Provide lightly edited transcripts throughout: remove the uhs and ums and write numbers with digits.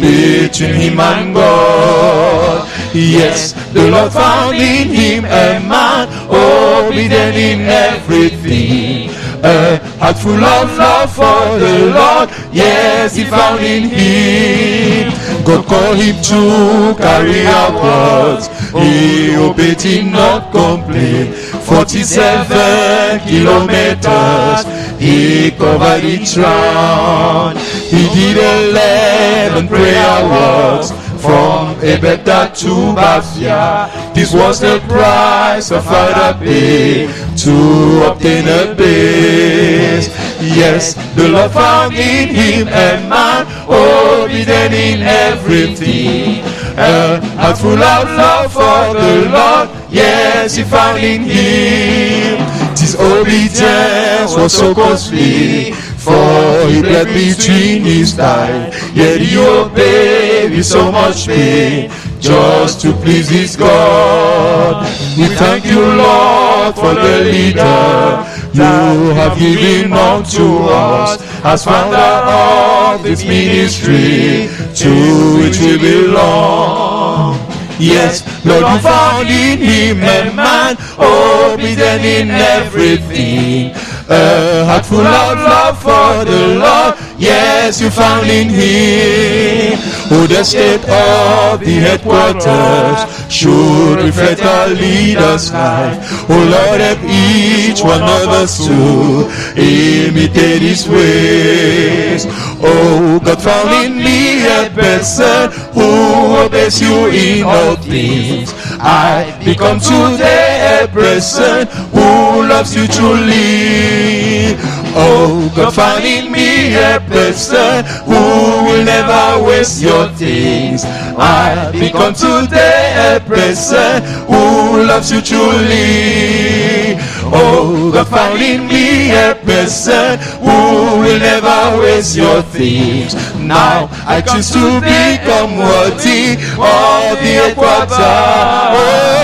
between him and God. Yes, the Lord found in him a man obedient in everything. A heart full of love for the Lord, yes, he found in him. God called him to carry out words. He obeyed, him not complain. 47 kilometers he covered each round. He did 11 prayer walks from Ebeta to Bafia. This was the price of Father paid to obtain a base. Yes, the Lord found in him a man obedient in everything. A heart full of love for the Lord, yes, he found in him. His obedience was so costly, for he bled between his thighs. Yet he obeyed with so much pain, just to please his God. We thank you, Lord, for the leader you have given unto us, as founder of this ministry to which we belong. Yes, Lord, you found in him a man obedient in everything. A heart full of love for the Lord, yes, you found in him. Oh, the state of the headquarters should reflect our leader's life. Oh Lord, help each one of us to imitate his ways. Oh, God found in me a person who obeys you in all things. I become today a person who loves you truly. Oh, God found in me a person who will never waste your things. I become today a person who loves you truly. Oh, God found in me a person who will never waste your things. Now I choose to become worthy of the headquarters. Oh,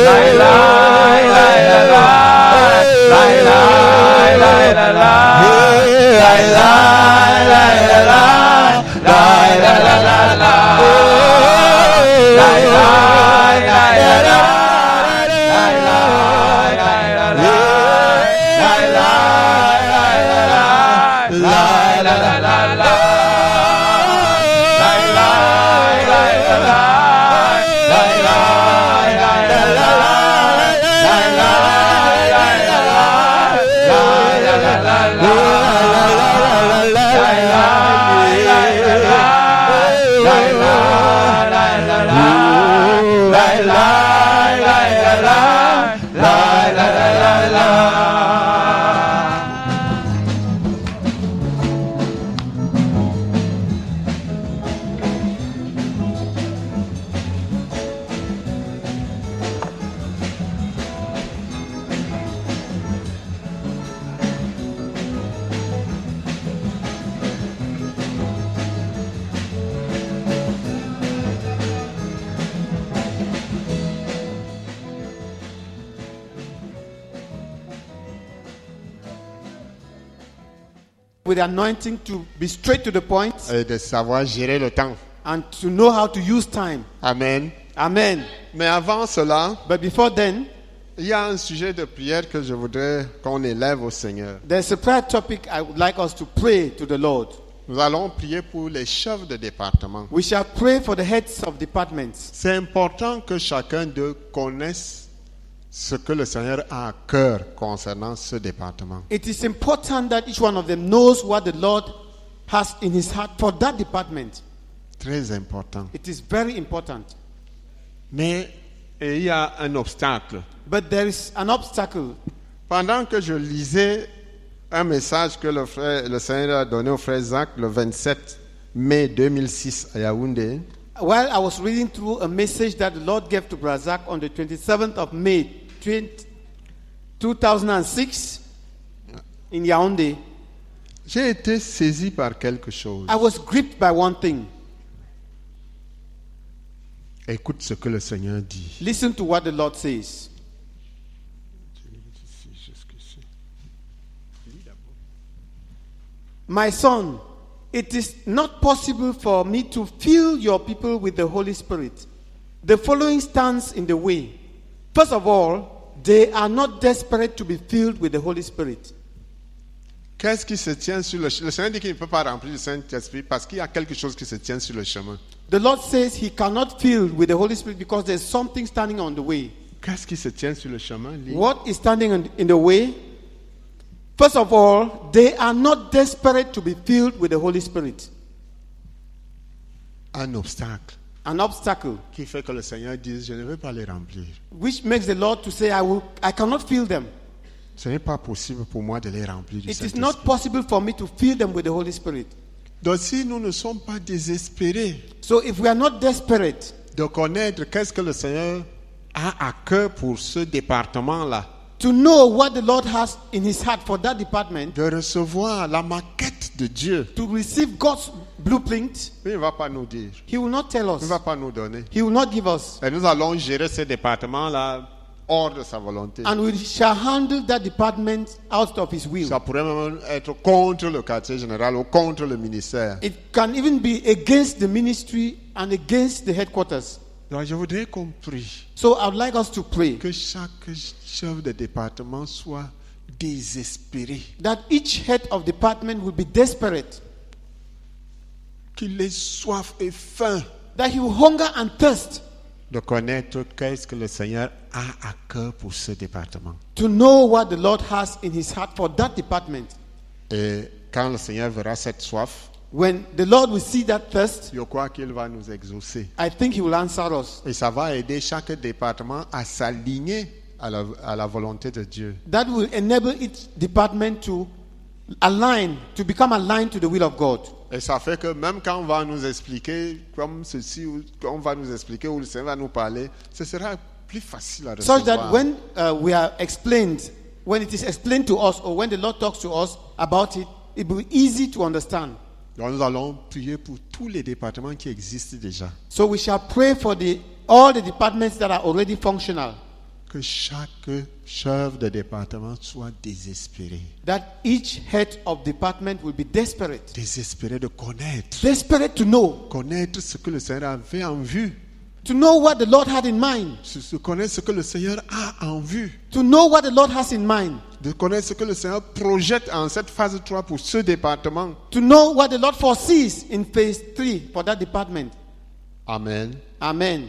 la la la la la la la la la la with the anointing to be straight to the point et de savoir gérer le temps. and to know how to use time. Amen. Amen. Mais avant cela, But before then, il y a un sujet de prière que je voudrais qu'on élève au Seigneur. there's a prayer topic I would like us to pray to the Lord. Nous allons prier pour les chefs de département. We shall pray for the heads of departments. C'est important que chacun d'eux connaisse ce que le Seigneur a à cœur concernant ce département. It is important that each one of them knows what the Lord has in his heart for that department. Très important. It is very important. Mais il y a un obstacle. But there is an obstacle. Pendant que je lisais un message que le Seigneur a donné au frère Zach le 27 mai 2006 à Yaoundé, While I was reading through a message that the Lord gave to Brazak on the 27th of May 2006 in Yaoundé, j'ai été saisi par quelque chose. I was gripped by one thing. Écoute ce que le Seigneur dit. Listen to what the Lord says. My son, It is not possible for me to fill your people with the Holy Spirit. The following stands in the way. First of all, they are not desperate to be filled with the Holy Spirit. Qu'est-ce qui se tient sur le chemin? Le Seigneur dit qu'il ne peut pas remplir le Saint-Esprit parce qu'il y a quelque chose qui se tient sur le chemin. The Lord says he cannot fill with the Holy Spirit because there's something standing on the way. Qu'est-ce qui se tient sur le chemin? Lis. What is standing in the way? First of all, they are not desperate to be filled with the Holy Spirit. Un obstacle An obstacle qui fait que le Seigneur dise, je ne veux pas les remplir. which makes the Lord to say, I cannot fill them. Ce n'est pas possible pour moi de les remplir du It is Saint-Esprit. not possible for me to fill them with the Holy Spirit. Donc si nous ne sommes pas désespérés So if we are not desperate de connaître qu'est-ce que le Seigneur a à cœur pour ce département-là, to know what the Lord has in his heart for that department, de recevoir la maquette de Dieu, to receive God's blueprint, il ne va pas nous dire, he will not tell il ne us. va pas nous donner. He will not give us. Et nous allons gérer ce département-là hors de sa volonté. And we shall handle that department out of his will. Ça pourrait même être contre le quartier général ou contre le ministère. It can even be against the ministry and against the headquarters. Donc je voudrais qu'on prie So I would like us to pray que chaque chef de département soit désespéré, that each head of department will be desperate, qu'il ait soif et faim that he will hunger and thirst de connaître qu'est-ce que le Seigneur a à cœur pour ce département. to know what the Lord has in his heart for that department. Et quand le Seigneur verra cette soif, When the Lord will see that thirst, je crois qu'il va nous exaucer. I think he will answer us. Et ça va aider chaque département à s'aligner à la volonté de Dieu. That will enable each department to become aligned to the will of God. Et ça fait que même quand on va nous expliquer comme ceci, ou quand on va nous expliquer, ou le Seigneur va nous parler, ce sera plus facile à recevoir. Such that when when it is explained to us, or when the Lord talks to us about it, it will be easy to understand. Donc nous allons prier pour tous les départements qui existent déjà. So we shall pray for all the departments that are already functional, Que chaque chef de département soit désespéré. that each head of department will be desperate Désespéré de connaître. to know, Connaître ce que le Seigneur avait en vue. to know what the Lord had in mind, De connaître ce que le Seigneur a en vue. to know what the Lord has in mind, De connaître ce que le Seigneur projette en cette phase 3 pour ce département. to know what the Lord foresees in phase 3 for that department. Amen. Amen.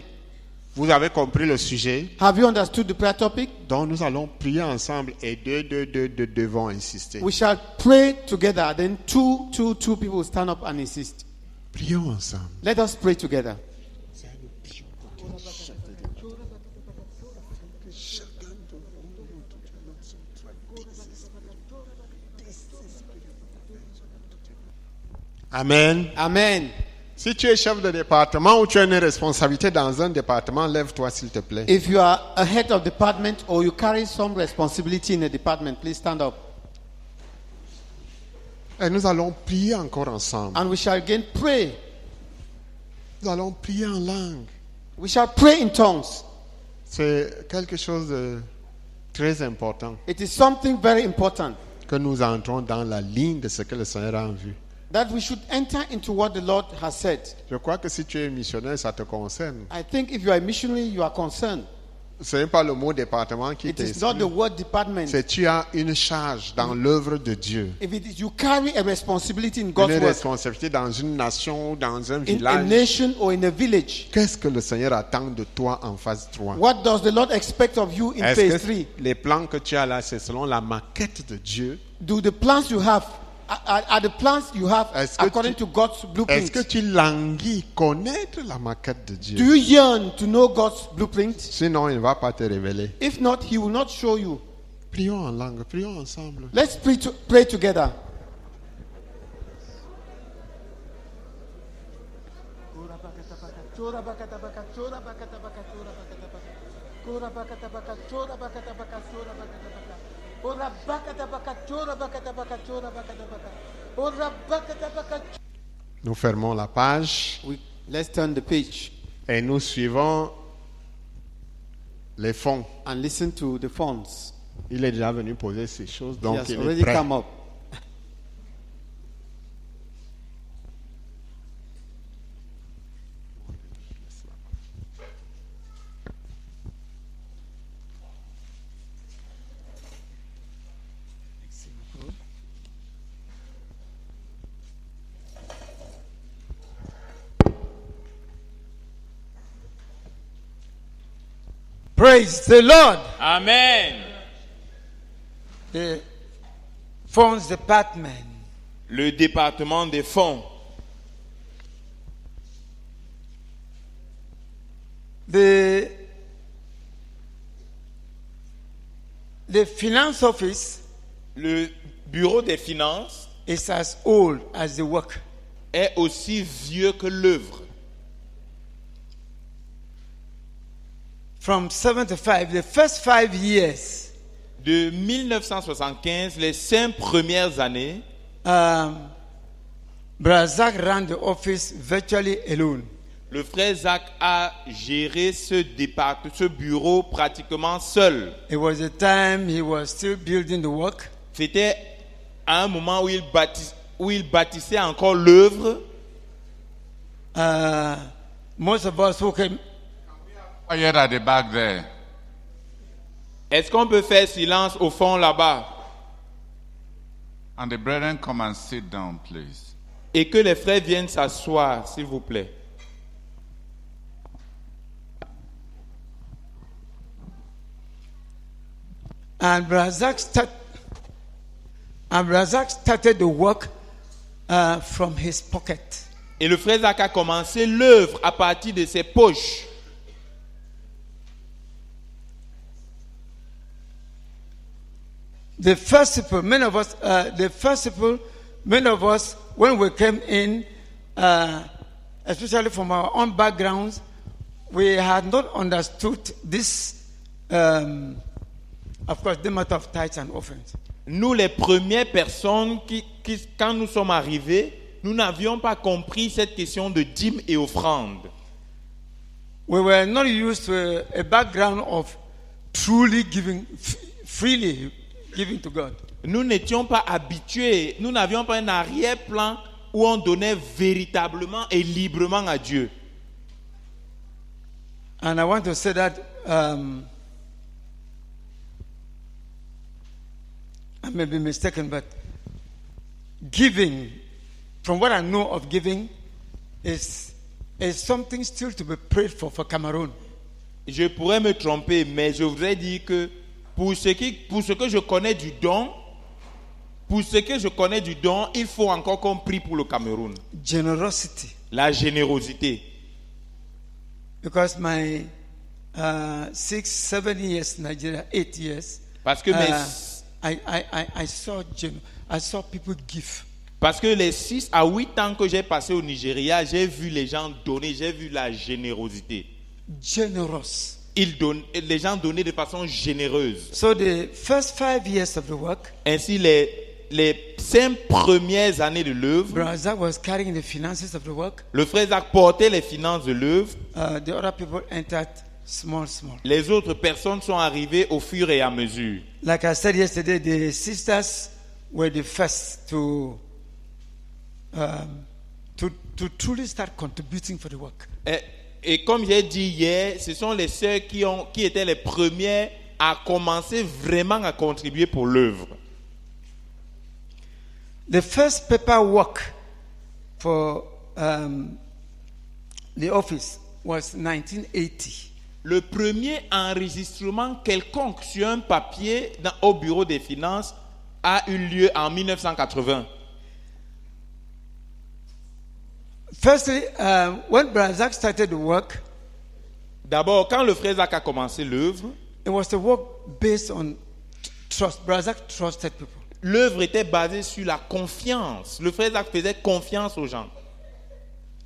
Vous avez compris le sujet. Have you understood the prayer topic? Donc nous allons prier ensemble et deux devons insister. We shall pray together. Then two people will stand up and insist. Prions ensemble. Let us pray together. Amen. Amen. Si tu es chef de département ou tu as une responsabilité dans un département, lève-toi s'il te plaît. If you are a head of department or you carry some responsibility in a department, please stand up. Et nous allons prier encore ensemble. And we shall again pray. Nous allons prier en langue. We shall pray in tongues. C'est quelque chose de très important It is something very important que nous entrons dans la ligne de ce que le Seigneur a en vue. that we should enter into what the Lord has said. Je crois que si tu es missionnaire, ça te concerne. I think if you are a missionary, you are concerned. Ce n'est pas le mot département qui It is not the t'exprime. word department. C'est tu as une charge dans l'œuvre de Dieu. If it is, you carry a responsibility in God's Une word, responsabilité dans une nation ou dans un in a village. nation or in a village. Qu'est-ce que le Seigneur attend de toi en phase 3? What does the Lord expect of you in phase Est-ce 3? que les plans que tu as là, c'est selon la maquette de Dieu? Do the plans you have are the plans you have Est-ce que according tu- to God's Est-ce blueprint? que tu languis connaître la maquette de Do Dieu? you yearn to know God's blueprint? Sinon, il ne va pas te révéler. If not, He will not show you. Prions en langue, prions ensemble. Let's pray together. Nous fermons la page Let's turn the page et nous suivons les fonds. and listen to the phones. Il est déjà venu poser ces choses, He donc has il est already prêt. come up. Praise the Lord. Amen. The Funds Department. Le département des fonds. The Finance Office Le bureau des finances is as old as the work. est aussi vieux que l'œuvre. From 75, the first 5 years, De 1975, les 5 premières années, Brazak ran the office virtually alone. le frère Zach a géré ce bureau pratiquement seul. It was a time he was still building the work. C'était à un moment où il bâtissait encore l'œuvre. Most of us who came, Quiet at the back there. Est-ce qu'on peut faire silence au fond là-bas? And the brethren, come and sit down, please. Et que les frères viennent s'asseoir, s'il vous plaît. and Brazak started the work from his pocket. Et le frère Zach a commencé l'œuvre à partir de ses poches. The first people, many of us, when we came in, especially from our own backgrounds, we had not understood this, of course, the matter of tithes and offerings. Nous, les premières personnes quand nous sommes arrivés, nous n'avions pas compris cette question de dîmes et offrandes. We were not used to a background of truly giving, freely giving to God. Nous n'étions pas habitués, nous n'avions pas un arrière-plan où on donnait véritablement et librement à Dieu. And I want to say that I may be mistaken, but giving, from what I know of giving, is something still to be prayed for Cameroon. Je pourrais me tromper, mais je voudrais dire que pour ce que je connais du don, il faut encore qu'on prie pour le Cameroun. Generosity. La générosité. Because my 6, 7 years Nigeria, 8 years. Parce que I saw people give. Parce que les 6 à 8 ans que j'ai passé au Nigeria, j'ai vu les gens donner, j'ai vu la générosité. Generous. Les gens donnaient de façon généreuse. So the first 5 years of the work, Ainsi, les 5 premières années de l'œuvre, Brazak was carrying the finances of the work. le frère Zach portait les finances de l'œuvre. The other people entered small. Les autres personnes sont arrivées au fur et à mesure. Like I said yesterday, the sisters were the first to truly start contributing for the work. Et comme j'ai dit hier, ce sont les sœurs qui étaient les premières à commencer vraiment à contribuer pour l'œuvre. The first paperwork for the office was 1980. Le premier enregistrement quelconque sur un papier au bureau des finances a eu lieu en 1980. Firstly, when Brazak started the work, D'abord, quand le frère Zach a commencé l'œuvre, it was the work based on trust. Brazak trusted people. l'œuvre était basée sur la confiance. Le frère Zach faisait confiance aux gens.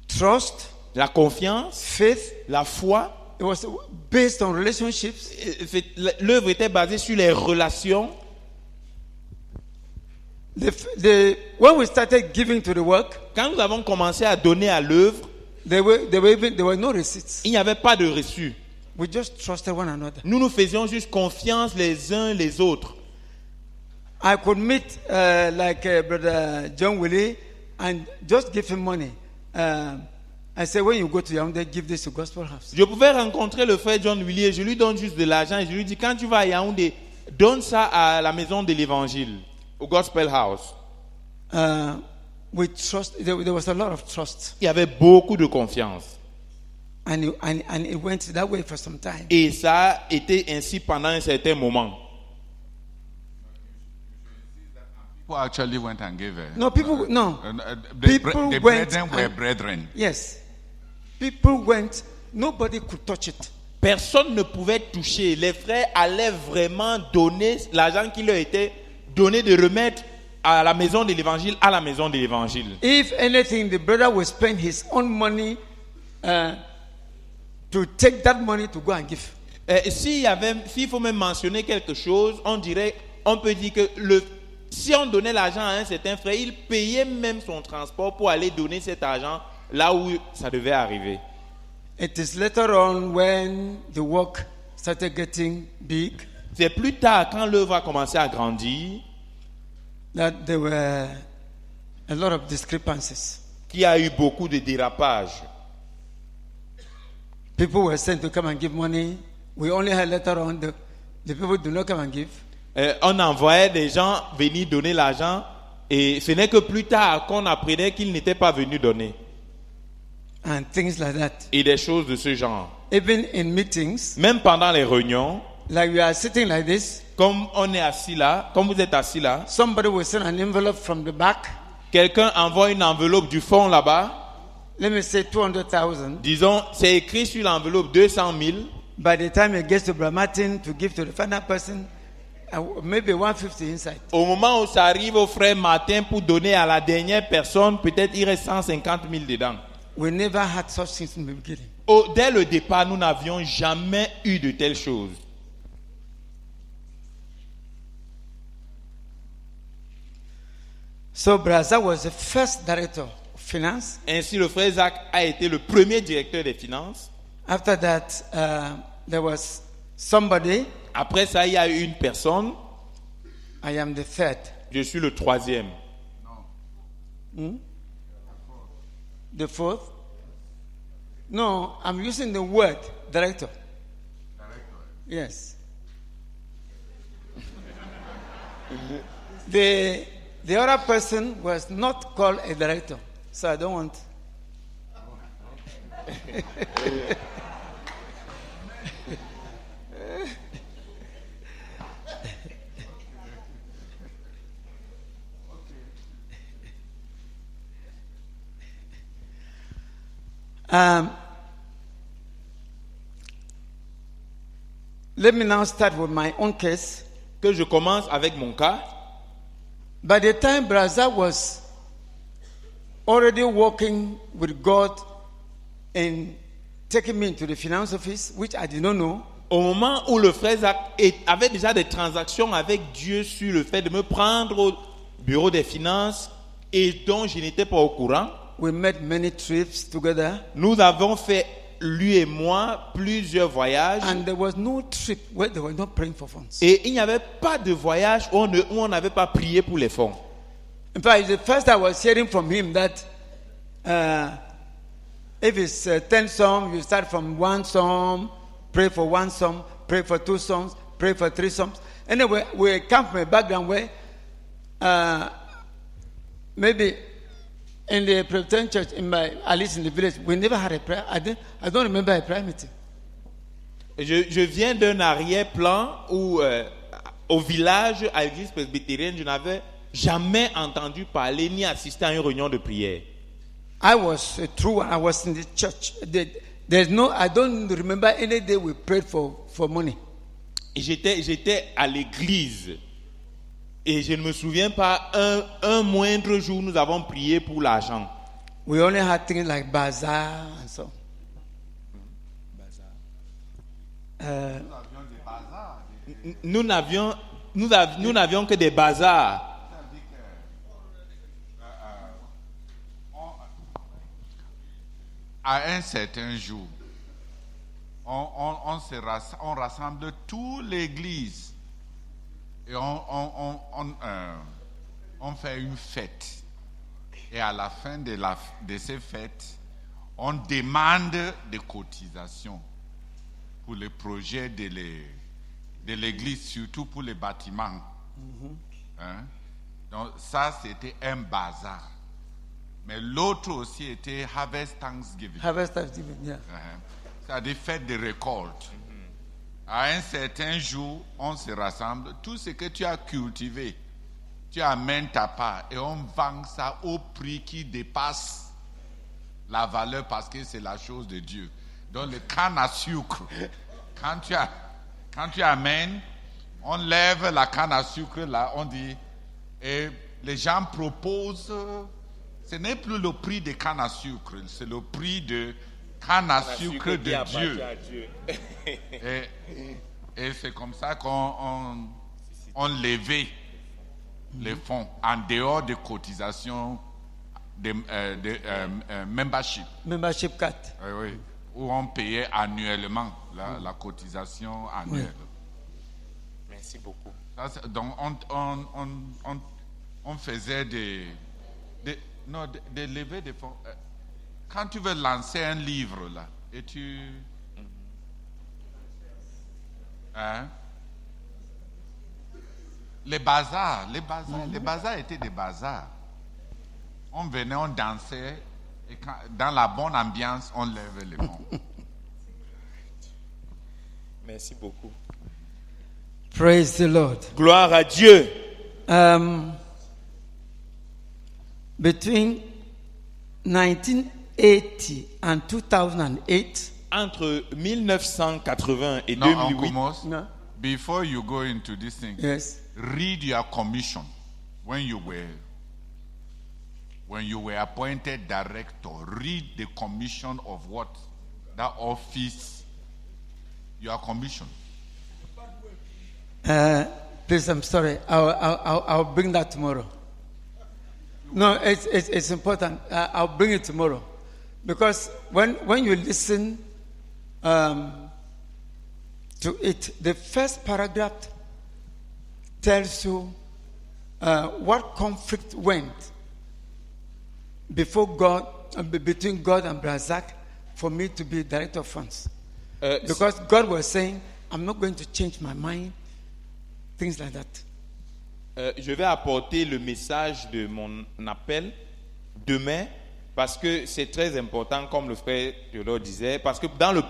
Trust, La confiance, faith. la foi. It was based on relationships. L'œuvre était basée sur les relations. When we started giving to the work, Quand nous avons commencé à donner à l'œuvre, there were no receipts. il n'y avait pas de reçu. We just trusted one another. Nous nous faisions juste confiance les uns les autres. I could meet Brother John Willie and just give him money. I said, when you go to Yaoundé, give this to Gospel House. Je pouvais rencontrer le frère John Willie et je lui donne juste de l'argent et je lui dis, quand tu vas à Yaoundé, donne ça à la maison de l'évangile, au Gospel House. We trust. There was a lot of trust. Il y avait beaucoup de confiance. And it went that way for some time. Et ça a été ainsi pendant un certain moment. Who actually went and gave her? No, people, no. The People went brethren were and- brethren. Yes. People went, nobody could touch it. Personne ne pouvait toucher. Les frères allaient vraiment donner l'argent qui leur était donné de remettre à la maison de l'évangile, à la maison de l'évangile. If anything, the brother will spend his own money to take that money to go and give. S'il faut même mentionner quelque chose, on peut dire que si on donnait l'argent à un certain frère, il payait même son transport pour aller donner cet argent là où ça devait arriver. It is later on when the work started getting big C'est plus tard, quand l'œuvre a commencé à grandir, that there were a lot of discrepancies. qu'il y a eu beaucoup de dérapages. People were sent to come and give money. We only had later on the people do not come and give. On envoyait des gens venir donner l'argent et ce n'est que plus tard qu'on apprenait qu'ils n'étaient pas venus donner. And things like that. Et des choses de ce genre. Even in meetings, Même pendant les réunions, like we are sitting like this, comme on est assis là, comme vous êtes assis là, somebody will send an envelope from the back. quelqu'un envoie une enveloppe du fond là-bas. Let me say 200,000. Disons, c'est écrit sur l'enveloppe 200 000. By the time it gets to Brother Martin to give to the final person, maybe 150 inside. Au moment où ça arrive au frère Martin pour donner à la dernière personne, peut-être il reste 150 000 dedans. We never had such things in the beginning. Dès le départ, nous n'avions jamais eu de telles choses. So Brazza was the first director of finance. Ainsi, le frère Zach a été le premier directeur des finances. After that, there was somebody. Après ça, il y a eu une personne. I am the third. Je suis le troisième. The fourth? No, I'm using the word director. Yes. The other person was not called a director, so I don't want. Let me now start with my own case. Que je commence avec mon cas. By the time Brazza was already working with God and taking me into the finance office, which I did not know, Au moment où le frère Zach avait déjà des transactions avec Dieu sur le fait de me prendre au bureau des finances et dont je n'étais pas au courant, we made many trips together, nous avons fait, lui et moi, plusieurs voyages. and there was no trip where they were not praying for funds. Et il n'y avait pas de voyage où on n'avait pas prié pour les fonds. In fact, the first I was hearing from him that if it's 10 sums, you start from one sum, pray for one sum, pray for two sums, pray for three sums. Anyway, we come from a background where maybe in the Presbyterian church, at least in the village, we never had a prayer. I don't remember a prayer meeting. Je viens d'un arrière-plan où, au village, à l'église presbytérienne, je n'avais jamais entendu parler ni assisté à une réunion de prière. I was a true one. I was in the church. I don't remember any day we prayed for money. Et j'étais à l'église. Et je ne me souviens pas un moindre jour nous avons prié pour l'argent. We only had things like bazaar and so. Nous n'avions que des bazars. À un certain jour, on rassemble toute l'église et on fait une fête. Et à la fin de ces fêtes, on demande des cotisations pour les projets de l'église, surtout pour les bâtiments. Hein? Donc ça, c'était un bazar. Mais l'autre aussi était Harvest Thanksgiving. Harvest Thanksgiving, yeah. C'est-à-dire fête de récolte. À un certain jour, on se rassemble. Tout ce que tu as cultivé, tu amènes ta part et on vend ça au prix qui dépasse la valeur parce que c'est la chose de Dieu. Donc le canne à sucre, quand tu amènes, on lève la canne à sucre là, on dit, et les gens proposent, ce n'est plus le prix de canne à sucre, c'est le prix de canne à sucre de Dieu. Et c'est comme ça qu'on levait les fonds en dehors des cotisations de membership. Membership card. Oui, où on payait annuellement la cotisation annuelle. Merci beaucoup. Donc on faisait des levées de fonds. Quand tu veux lancer un livre là, et tu... Les bazars étaient des bazars. On venait, on dansait, et dans la bonne ambiance, on levait les fonds. Merci beaucoup. Praise the Lord. Gloire à Dieu. Between 1980 and 2008, Entre 1980 et No, 2008, Uncle Mos, no. before you go into this thing, Yes. read your commission when you were appointed director. Read the commission of what that office, your commission. Please, I'm sorry. I'll bring that tomorrow. No, it's important. I'll bring it tomorrow, because when you listen to it, the first paragraph tells you what conflict went before God, between God and Brazak, for me to be director of funds. Because God was saying, I'm not going to change my mind, things like that. je vais apporter le message de mon appel demain parce que c'est très important, comme le frère Théodore disait, parce que dans le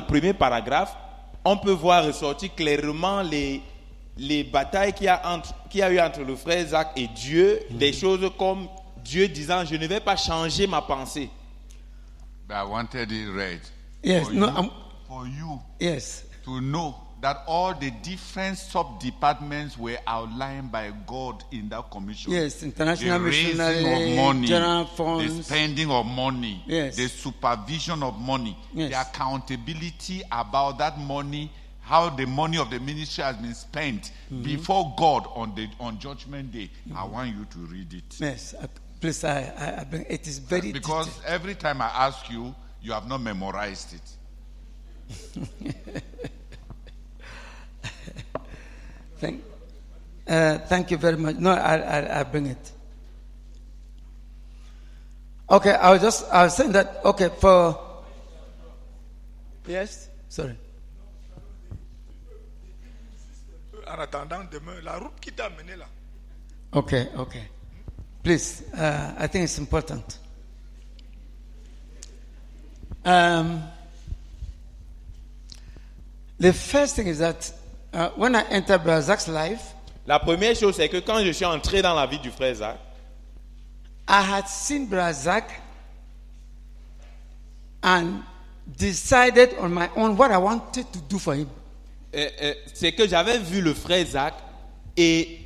premier paragraphe, on peut voir ressortir clairement les batailles qu'il y a eu entre le frère Zach et Dieu, des choses comme Dieu disant, je ne vais pas changer ma pensée. But I wanted it read. Yes, For no, you, for you yes. to know that all the different sub-departments were outlined by God in that commission. Yes, international the raising missionary, of money, general the funds. spending of money, Yes. the supervision of money, Yes. the accountability about that money, how the money of the ministry has been spent before God on Judgment Day. I want you to read it. Yes, please, I bring, it is very Because detailed. every time I ask you, you have not memorized it. Thank you very much. No, I bring it. Okay, I was saying that, okay, for... Yes? Sorry. En attendant demain, la route qui t'a amené là. Okay. Please, I think it's important. The first thing is that when I entered Brazak's life, La première chose, c'est que quand je suis entré dans la vie du frère Zach, I had seen Brazak and decided on my own what I wanted to do for him. c'est que j'avais vu le frère Zach et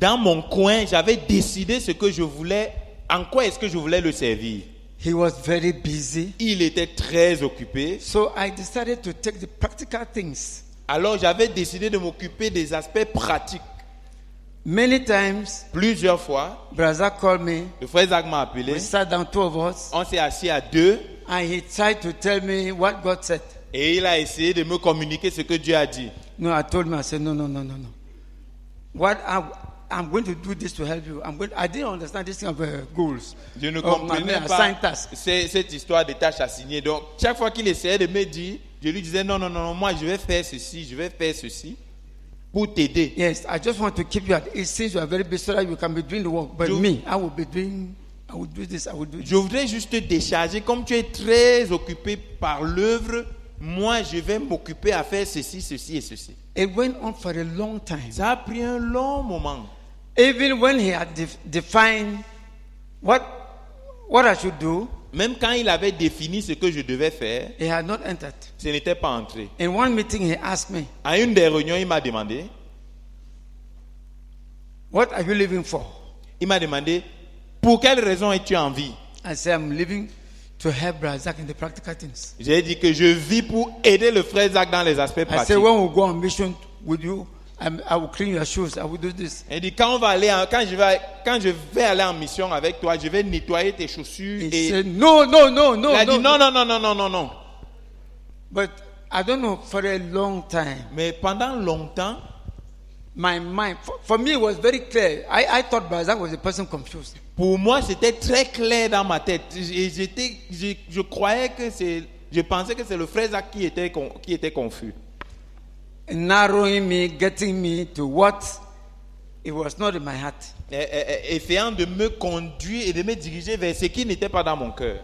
dans mon coin, j'avais décidé ce que je voulais, en quoi est-ce que je voulais le servir. He was very busy. Il était très occupé. So I decided to take the practical things. Alors j'avais décidé de m'occuper des aspects pratiques. Many times, Plusieurs fois, Brazak called me. le frère Zach m'a appelé. We sat down, two of us, On s'est assis à deux and he tried to tell me what God said. et il a essayé de me communiquer ce que Dieu a dit. No, I told him, I said, no. What I'm going to do this to help you. I didn't understand this thing of goals. Je ne Of comprenais my pas assigned tasks. cette histoire de tâches assignées. Donc, chaque fois qu'il essayait de me dire, je lui disais non, moi je vais faire ceci pour t'aider. Yes, I just want to keep you at ease since you are very busy so that you can be doing the work. But Je- me, I will be doing I will do this, I will do this. Je voudrais juste te décharger. Comme tu es très occupé par l'œuvre, moi, je vais m'occuper à faire ceci, ceci et ceci. It went on for a long time. Ça a pris un long moment. Even when he had defined what I should do, Même quand il avait défini ce que je devais faire, he had not entered. ce n'était pas entré. In one meeting, he asked me, À une des réunions, il m'a demandé, what are you living for? pour quelle raison es-tu en vie? I said, I'm living to help Brother Zach in the practical things. J'ai dit que je vis pour aider le frère Zach dans les aspects I pratiques. said, when we go on mission with you, I will clean your shoes, I will do this. Il dit quand je vais aller en mission avec toi, je vais nettoyer tes chaussures. He Et said, no. il a dit non. But I don't know, for a long time, Mais pendant longtemps, my mind, for me, it was very clear. I thought Brother Zach was a person confused. pour moi, c'était très clair dans ma tête. Je croyais que je pensais que c'est le frère Zach qui était confus. Narrowing me, getting me to what it was not in my heart. Essayant de me conduire et de me diriger vers ce qui n'était pas dans mon cœur.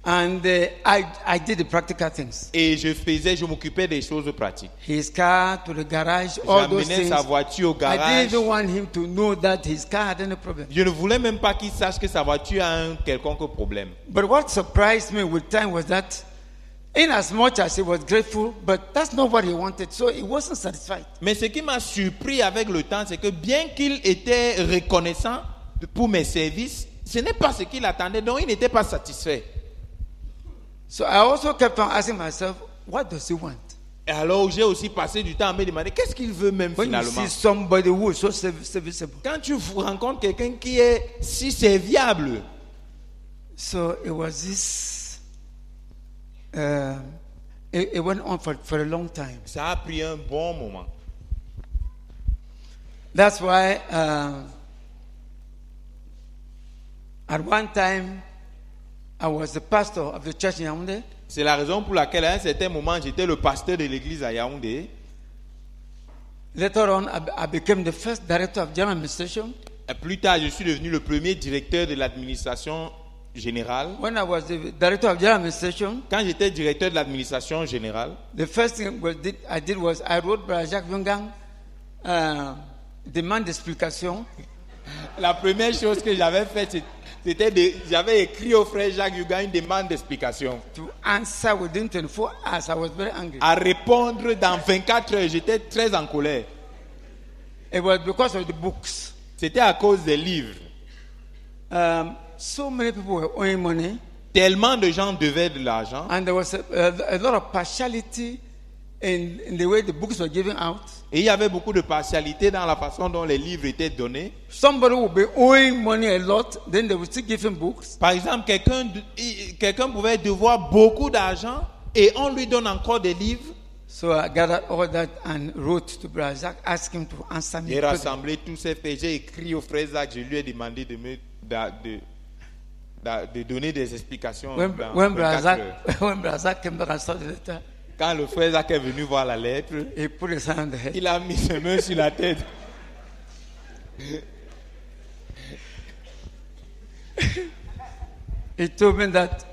And I did the practical things. Et je m'occupais des choses pratiques. His car to the garage, all those J'amenais things. sa voiture au I garage. didn't even want him to know that his car had any problem. Je ne voulais même pas qu'il sache que sa voiture a un quelconque problème. But what surprised me with time was that, in as much as he was grateful, but that's not what he wanted, so he wasn't satisfied. Mais ce qui m'a surpris avec le temps, c'est que bien qu'il était reconnaissant pour mes services, ce n'est pas ce qu'il attendait, donc il n'était pas satisfait. So I also kept on asking myself, what does he want? Et alors j'ai aussi passé du temps à me demander qu'est-ce qu'il veut même When you finalement. see somebody who is so serviceable. Quand tu rencontres quelqu'un qui est si serviable, So it was this, it went on for a long time. ça a pris un bon moment. That's why at one time I was the pastor of the church in Yaoundé. C'est la raison pour laquelle à un certain moment j'étais le pasteur de l'église à Yaoundé. Later on, I became the first director of general administration. Et plus tard, je suis devenu le premier directeur de l'administration générale. When I was the director of general administration, Quand j'étais directeur de l'administration générale, the first thing I did was I wrote Brother Jacques Yongang demande d'explication. la première chose que j'avais faite, j'avais écrit au frère Jacques Yuga une demande d'explication. To answer within 24 hours, I was very angry. À répondre dans 24 heures, j'étais très en colère. It was because of the books. C'était à cause des livres. So many people were owing money, Tellement de gens devaient de l'argent. and there was a lot of partiality in the way the books were given out. Et il y avait beaucoup de partialité dans la façon dont les livres étaient donnés. Somebody would be owing money a lot, then they would still give him books. Par exemple, quelqu'un pouvait devoir beaucoup d'argent et on lui donne encore des livres. So I gathered all that and wrote to Brother Zach, asked him to answer me. J'ai rassemblé tous ces faits. J'ai écrit au frère Zach, je lui ai demandé de donner des explications. When dans Brother 24 heures. Zach, when Brother Zach came back and saw the letter, Quand le frère Zach est venu voir la lettre, he put his hand on the head. il a mis ses mains sur la tête. He told me that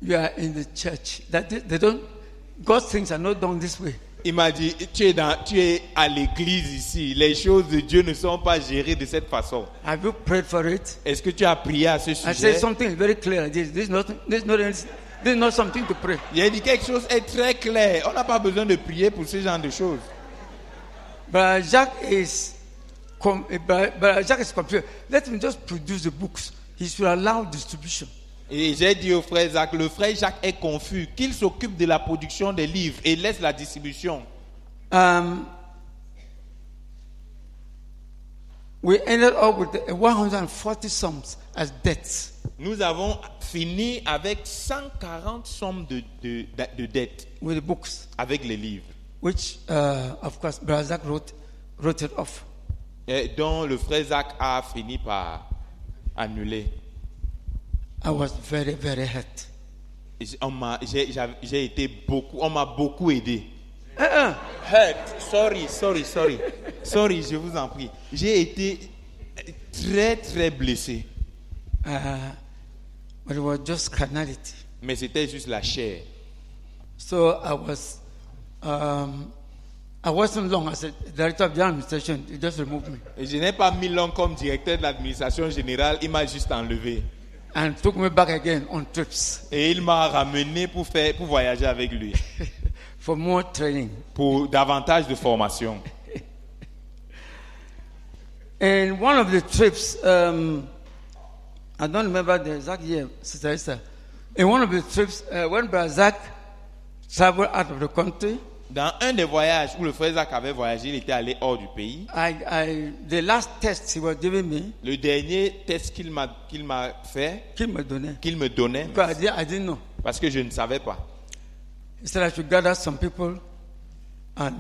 you are in the church. That they don't, God's things are not done this way. Il m'a dit, tu es à l'église ici. Les choses de Dieu ne sont pas gérées de cette façon. Have you prayed for it? Est-ce que tu as prié à ce I said sujet? something is very clear. This is not something to pray. Il a dit quelque chose est très clair. On n'a pas besoin de prier pour ce genre de choses. But Jacques is confused. Let him just produce the books. He should allow distribution. Et j'ai dit au frère Zach, le frère Jacques est confus, qu'il s'occupe de la production des livres et laisse la distribution. We ended up with 140 sums as debts. Nous avons fini avec 140 sommes de dettes With the books, avec les livres, which of course Brother Zach wrote it off. et dont le frère Zach a fini par annuler. I was very, very hurt. On m'a beaucoup aidé. Hurt. Sorry, je vous en prie. J'ai été très, très blessé. but it was just carnality. Mais c'était juste la chair. So I wasn't long as a director of the administration. He just removed me Et je n'ai pas mis long comme directeur de l'administration générale, il m'a juste enlevé. and took me back again on trips Et il m'a ramené pour voyager avec lui, for more training. pour davantage de formation. And one of the trips, I don't remember the exact year, Sister Esther. In one of the trips, when Brother Zach traveled out of the country, Dans un des voyages où le frère Zach avait voyagé, il était allé hors du pays. the last test he was giving me, Le dernier test qu'il m'a fait, qu'il me donnait, qu'il me donnait, because I didn't know. parce que je ne savais pas. He said I should gather some people and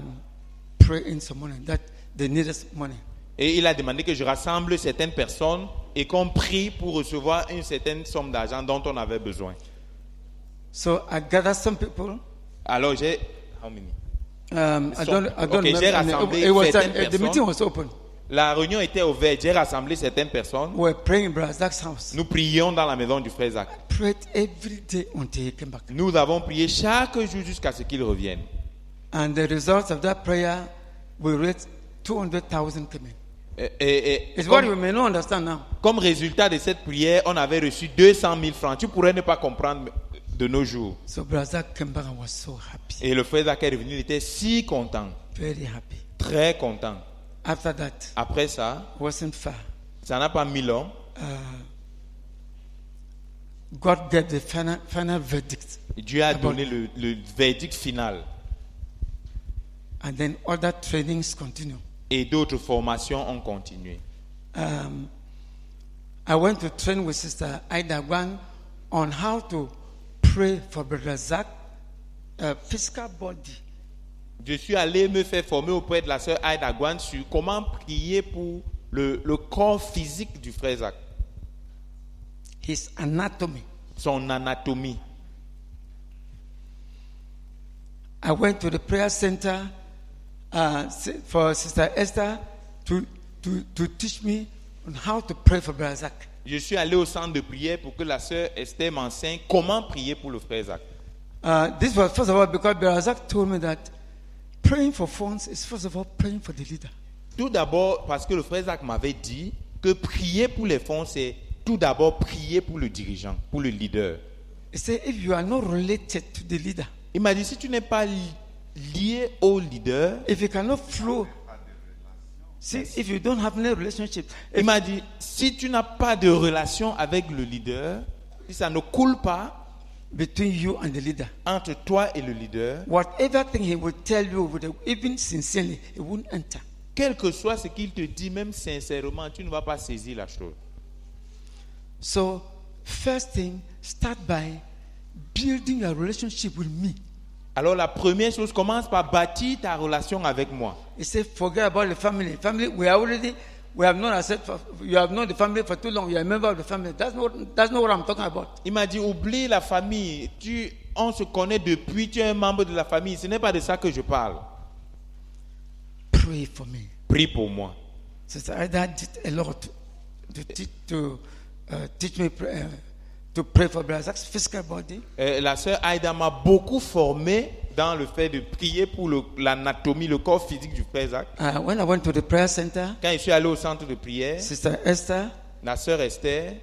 pray in some money, that they needed money. Et il a demandé que je rassemble certaines personnes et qu'on prie pour recevoir une certaine somme d'argent dont on avait besoin. So I gathered some people. Alors j'ai... How many? I don't Okay, j'ai rassemblé It was certaines the personnes. meeting was open. La réunion était ouverte, j'ai rassemblé certaines personnes. We were praying in Brother Zach's house. Nous prions dans la maison du frère Zach. Prayed every day until he came back. Nous avons prié chaque jour jusqu'à ce qu'il revienne. And the results of that prayer, we read 200,000 came in. It's what you may not understand now. Comme résultat de cette prière, on avait reçu 200 000 francs. Tu pourrais ne pas comprendre de nos jours. So Brother Zach came back and was so happy, Et le frère Zach est revenu, il était si content, very happy. très content. After that, Après ça, wasn't far. ça n'a pas mis long. God gave the final verdict, Dieu a donné le verdict final. and then other trainings continue. Et d'autres formations ont continué. I went to train with Sister Ida Wang on how to pray for Brother Zach, physical body. Je suis allé me faire former auprès de la sœur Aïda Gwan sur comment prier pour le corps physique du frère Zach, His anatomy. son anatomie. I went to the prayer center for Sister Esther to teach me on how to pray for Brother Zach. Je suis allé au centre de prière pour que la sœur Esther m'enseigne comment prier pour le frère Zach. This was first of all because Brother Zach told me that praying for funds is first of all praying for the leader. Tout d'abord parce que le frère Zach m'avait dit que prier pour les fonds, c'est tout d'abord prier pour le dirigeant, pour le leader. He said, if you are not related to the leader, Il m'a dit, si tu n'es pas lié au leader, if you cannot flow, see, if you don't have any relationship, il m'a dit, si tu n'as pas de relation avec le leader, si ça ne coule pas between you and the leader, entre toi et le leader, whatever thing he will tell you, even sincerely, it won't enter. quel que soit ce qu'il te dit, même sincèrement, tu ne vas pas saisir la chose. So, first thing, start by building a relationship with me. Alors la première chose, commence par bâtir ta relation avec moi. He said, forget about the family. Family, we have known ourselves. You have known the family for too long. You are a member of the family. That's not what I'm talking about. Il m'a dit, oublie la famille. On se connaît depuis, tu es un membre de la famille. Ce n'est pas de ça que je parle. Pray for me. Prie pour moi. Sister Ida did a lot to teach me to pray for Brother Zach's physical body. La sœur Aïda m'a beaucoup formé dans le fait de prier pour l'anatomie, le corps physique du frère Zach. When I went to the prayer center, Quand je suis allé au centre de prière, Sister Esther la sœur Esther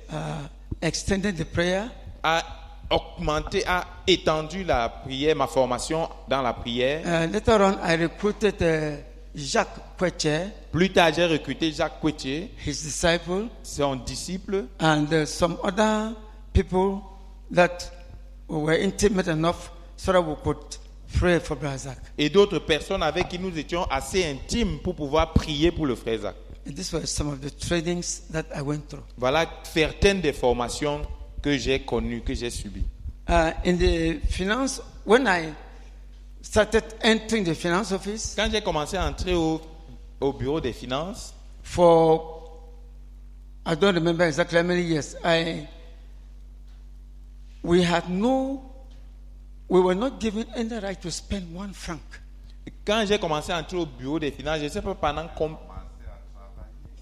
extended the prayer. a augmenté, a étendu la prière, ma formation dans la prière. Later on, I recruited Jacques Kweche, Plus tard, j'ai recruté Jacques Kweche, his disciple, son disciple, and some other people that were intimate enough so that we could pray for Brother Zach. et d'autres personnes avec qui nous étions assez intimes pour pouvoir prier pour le frère Zach. And these were some of the trainings that I went through. Voilà certaines des formations que j'ai connues, que j'ai subies. In the finance, when I started entering the finance office, Quand j'ai commencé à entrer au bureau des finances, I don't remember exactly how many years, we were not given any right to spend 1 franc. quand j'ai commencé à entrer au bureau des finances, je ne sais pas pendant combien...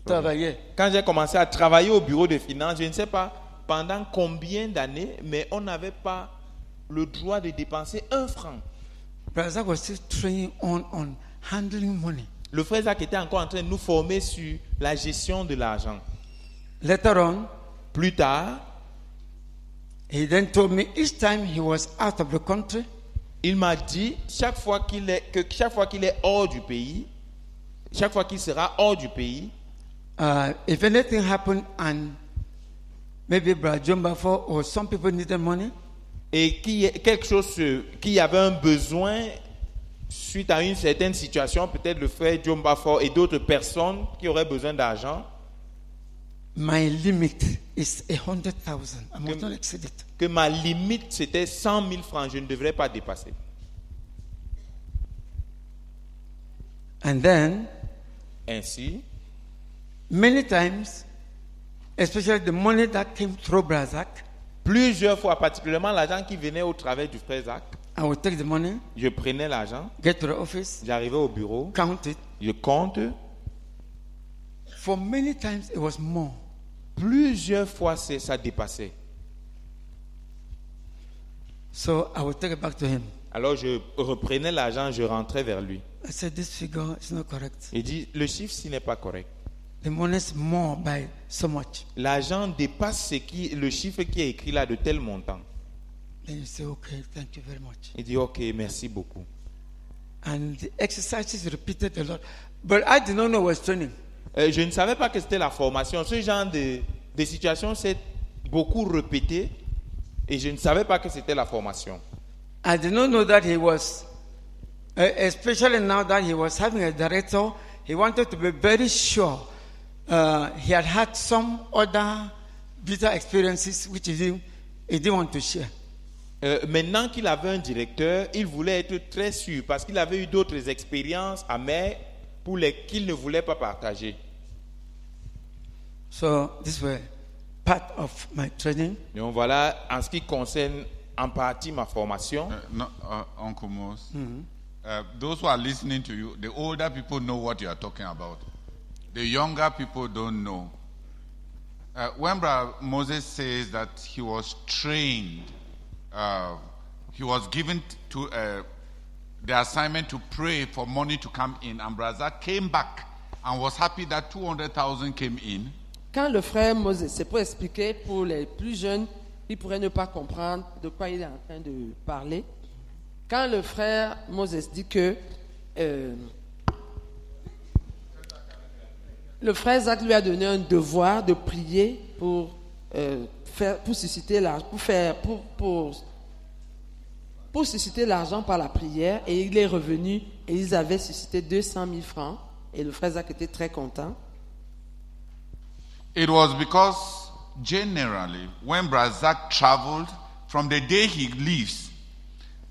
Travailler. Quand j'ai commencé à travailler au bureau des finances, je ne sais pas pendant combien d'années, mais on n'avait pas le droit de dépenser 1 franc. Brother Zach was still training on handling money. Le frère Zach était encore en train de nous former sur la gestion de l'argent. Later on, Plus tard, he then told me each time he was out of the country, il m'a dit chaque fois qu'il est hors du pays, chaque fois qu'il sera hors du pays, if anything happened and maybe Brother John Bafo or some people needed money, et qu'il y avait un besoin suite à une certaine situation, peut-être le frère John Bafo et d'autres personnes qui auraient besoin d'argent, my limit is 100,000. I must not exceed it. que ma limite c'était 100 000 francs, je ne devrais pas dépasser. And then, Ainsi, many times, especially the money that came through Brother Zach, plusieurs fois, particulièrement l'argent qui venait au travers du frère Zach, I would take the money, je prenais l'argent, get to the office, j'arrivais au bureau, count it. je compte. For many times, it was more. Plusieurs fois, ça dépassait. So I would take it back to him. Alors je reprenais l'argent, je rentrais vers lui. I said, this figure is not correct. Il dit, le chiffre-ci n'est pas correct. The money is more by so much. L'argent dépasse le chiffre qui est écrit là de tel montant. Then you say, okay, thank you very much. Il dit, ok, merci beaucoup. And the exercises repeated a lot. But I did not know it was training. Je ne savais pas que c'était la formation. Ce genre de situation s'est beaucoup répété et je ne savais pas que c'était la formation. I did not know that he was, especially now that he was having a director, he wanted to be very sure he had some other bitter experiences which he didn't want to share. Maintenant qu'il avait un directeur, il voulait être très sûr parce qu'il avait eu d'autres expériences amères pour qu'il ne voulait pas partager. So this were part of my training. Donc voilà, en ce qui concerne en partie ma formation. Uncle Mose, those who are listening to you, the older people know what you are talking about. The younger people don't know. When Brother Moses says that he was trained, he was given to the assignment to pray for money to come in, and Brother came back and was happy that 200,000 came in. Quand le frère Moses, c'est pour expliquer pour les plus jeunes, ils pourraient ne pas comprendre de quoi il est en train de parler. Quand le frère Moses dit que le frère Zach lui a donné un devoir de prier pour susciter l'argent, pour susciter l'argent par la prière, et il est revenu et ils avaient suscité 200 000 francs et le frère Zach était très content. It was because generally when Brother Zach traveled, from the day he leaves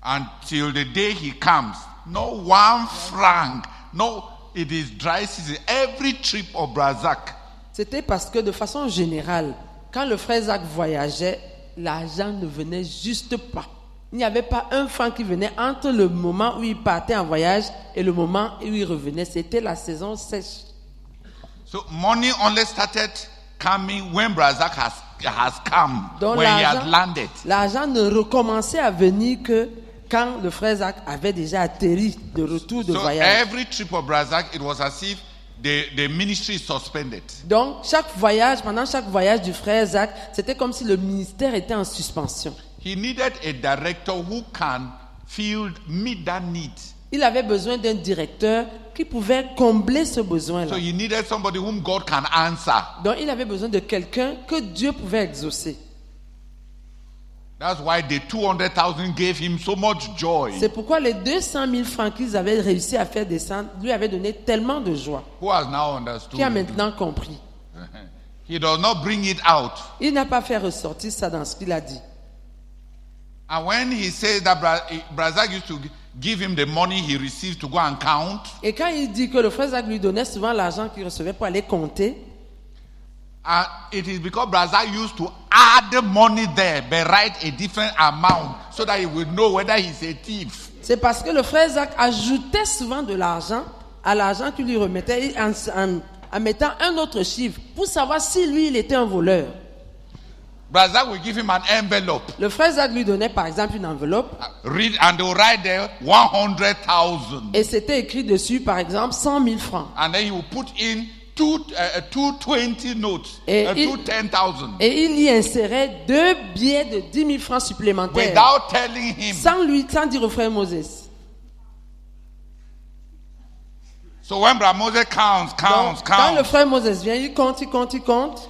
until the day he comes, no 1 franc, no, it is dry season. Every trip of Brother Zach, c'était parce que de façon générale, quand le frère Zach voyageait, l'argent ne venait juste pas. Il n'y avait pas 1 franc qui venait entre le moment où il partait en voyage et le moment où il revenait. C'était la saison sèche. so money only started coming when Brother Zach has come, Donc when he had landed. l'argent ne recommençait à venir que quand le frère Zach avait déjà atterri de retour de So voyage. every trip of Brother Zach, it was as if the ministry is suspended. Donc pendant chaque voyage du frère Zach, c'était comme si le ministère était en suspension. He needed a director who can meet that need. Il avait besoin d'un directeur qui pouvait combler ce besoin-là. So he needed somebody whom God can answer. Donc il avait besoin de quelqu'un que Dieu pouvait exaucer. That's why the 200,000 gave him so much joy. C'est pourquoi les 200 000 francs qu'ils avaient réussi à faire descendre lui avaient donné tellement de joie. Who has now understood? Qui a maintenant compris. He does not bring it out. Il n'a pas fait ressortir ça dans ce qu'il a dit. And when he says that Brother Zach used to give him the money he received to go and count, Et quand il dit que le frère Zach lui donnait souvent l'argent qu'il recevait pour aller compter, it is because Brother Zach used to add the money there, but write a different amount so that he would know whether he's a thief. c'est parce que le frère Zach ajoutait souvent de l'argent à l'argent qu'il lui remettait en mettant un autre chiffre pour savoir si lui il était un voleur. Brother Zach will give him an envelope. Le frère Zach lui donnait par exemple une enveloppe Read, and they will write there 100,000. et c'était écrit dessus par exemple 100 000 francs. And then he will put in two 20 notes, Et two 10,000. Et il y insérait 2 billets de 10 000 francs supplémentaires Without telling him. sans dire au frère Moses. So when Brother Moses counts, Quand le frère Moses vient, il compte,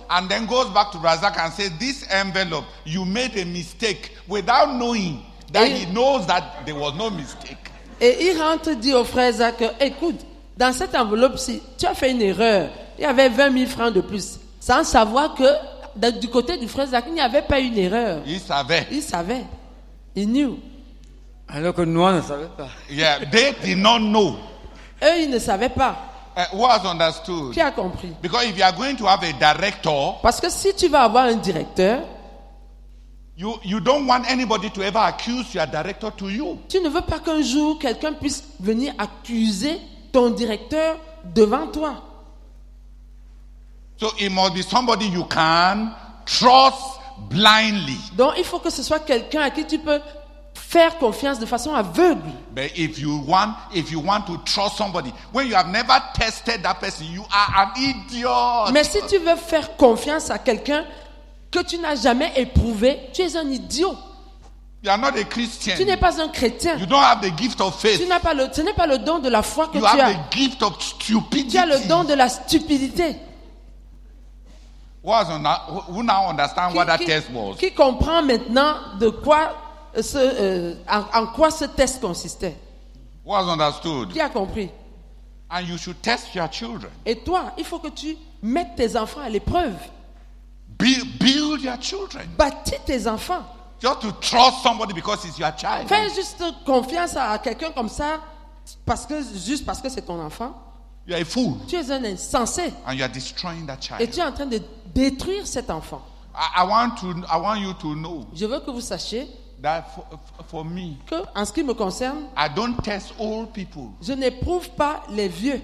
and then goes back to Brother Zach and says, this envelope, you made a mistake, without knowing that Et- he knows that there was no mistake. et il rentre dit au frère Zach, écoute, dans cette enveloppe-ci, tu as fait une erreur. Il y avait 20 000 francs de plus, sans savoir que du côté du frère Zach, il n'y avait pas une erreur. Il savait. Il savait, il knew. Alors que nous, on ne savait pas. Yeah, they did not know. Eux, ils ne savaient pas. Who has understood? Qui a compris? Because if you are going to have a director, Parce que si tu vas avoir un directeur, you don't want anybody to ever accuse your director to you. tu ne veux pas qu'un jour quelqu'un puisse venir accuser ton directeur devant toi. So it must be somebody you can trust blindly. Donc il faut que ce soit quelqu'un à qui tu peux faire confiance de façon aveugle. But if you want to trust somebody, when you have never tested that person, you are an idiot. Mais si tu veux faire confiance à quelqu'un que tu n'as jamais éprouvé, tu es un idiot. You are not a Christian. Tu n'es pas un chrétien. You don't have the gift of faith. Ce n'est pas le don de la foi que You tu have as. the gift of stupidity. Tu as le don de la stupidité. Who now understand what that test was? Qui comprend maintenant de quoi en quoi ce test consistait? Who has understood? Qui a compris? And you should test your children. Et toi, il faut que tu mettes tes enfants à l'épreuve. Build your children. Bâtis tes enfants. Just to trust somebody because it's your child. Fais juste confiance à quelqu'un comme ça juste parce que c'est ton enfant. You are a fool. Tu es un insensé And you are destroying that child. et tu es en train de détruire cet enfant. I want you to know Je veux que vous sachiez that for me, que, en ce qui me concerne, I don't test old people. je n'éprouve pas les vieux.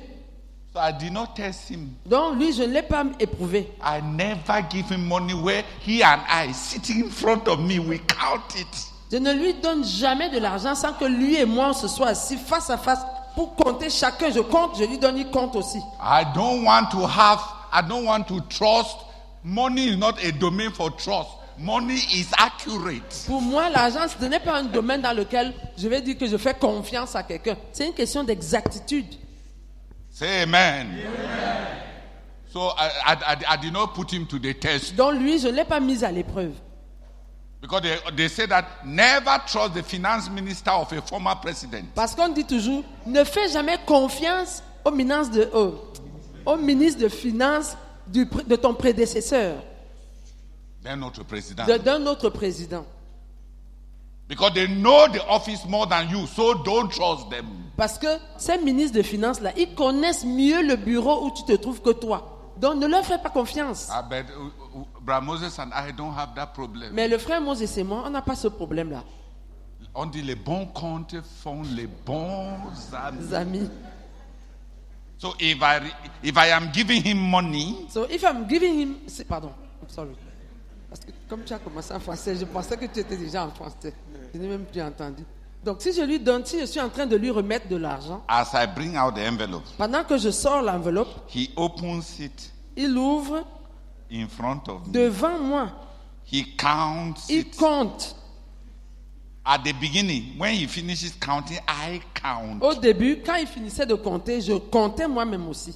So I did not test him. Donc lui, je ne l'ai pas éprouvé. I never give him money where he and I sitting in front of me, we count it. Je ne lui donne jamais de l'argent sans que lui et moi on se soit assis face à face pour compter chacun. Je compte, je lui donne, il compte aussi. I don't want to trust. Money is not a domain for trust. Money is accurate. Pour moi, l'argent, ce n'est pas un domaine dans lequel je vais dire que je fais confiance à quelqu'un. C'est une question d'exactitude. Say amen. So I did not put him to the test. Donc lui, je ne l'ai pas mis à l'épreuve. Because they say that never trust the finance minister of a former president. Parce qu'on dit toujours, ne fais jamais confiance au ministre de Finances de ton prédécesseur, They're not a president. d'un autre président. Because they know the office more than you, so don't trust them. Parce que ces ministres de Finances-là, ils connaissent mieux le bureau où tu te trouves que toi. Donc ne leur fais pas confiance. I bet Brother Moses and I don't have that problem. Mais le frère Moses et moi, on n'a pas ce problème-là. On dit les bons comptes font les bons amis. Amis. So if I am giving him money, So if I'm giving him... Pardon, I'm sorry. Parce que comme tu as commencé en français, je pensais que tu étais déjà en français. Je n'ai même plus entendu. Donc si je lui donne, si je suis en train de lui remettre de l'argent, as I bring out the envelope, pendant que je sors l'enveloppe, he opens it il ouvre in front of me. devant moi. He counts Il it. compte. At the beginning, when he finishes counting, I count. Au début, quand il finissait de compter, je comptais moi-même aussi.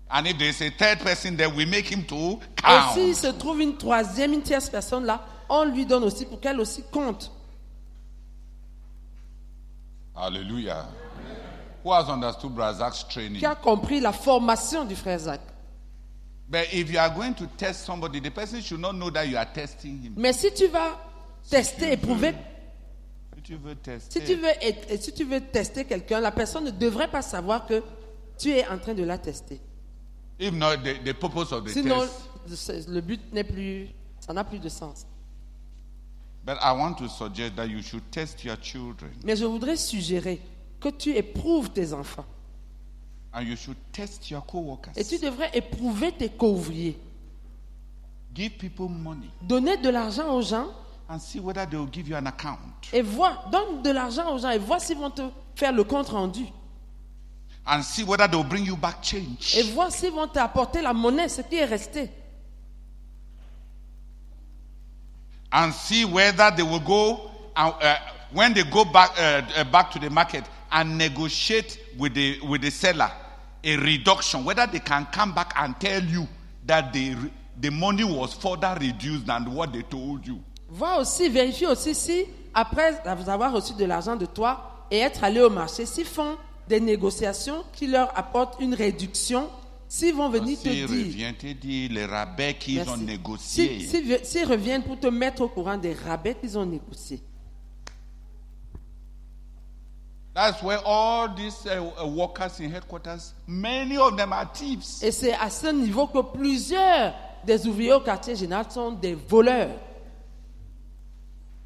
And if there's a third person there, we make him to Et count. s'il se trouve une troisième, une tierce personne là, on lui donne aussi pour qu'elle aussi compte. Hallelujah. Who has understood Brother Zach's training? Qui a compris la formation du frère Zach. But if you are going to test somebody, the person should not know that you are testing him. Mais si tu vas tester, éprouver, Si tu veux si tu veux tester quelqu'un, la personne ne devrait pas savoir que tu es en train de la tester. If not, the purpose of the Sinon, test. le but n'est plus, ça n'a plus de sens. But I want to suggest that you should test your children. Mais je voudrais suggérer que tu éprouves tes enfants. And you should test your co-workers. Et tu devrais éprouver tes co-ouvriers. Give people money Donnez de l'argent aux gens and see whether they will give you an account. et donne de l'argent aux gens et vois s'ils vont te faire le compte rendu. And see whether they will bring you back change. Et vois s'ils vont t'apporter la monnaie, ce qui est resté. And see whether they will go, when they go back to the market and negotiate with the seller a reduction, whether they can come back and tell you that the money was further reduced than what they told you. Vérifie aussi si, après avoir reçu de l'argent de toi et être allé au marché, s'ils font des négociations qui leur apportent une réduction, s'ils vont venir te dire. S'ils reviennent te dire les rabais qu'ils ont négociés. S'ils reviennent pour te mettre au courant des rabais qu'ils ont négociés. That's where all these workers in headquarters, many of them are thieves. Et c'est à ce niveau que plusieurs des ouvriers au quartier général sont des voleurs.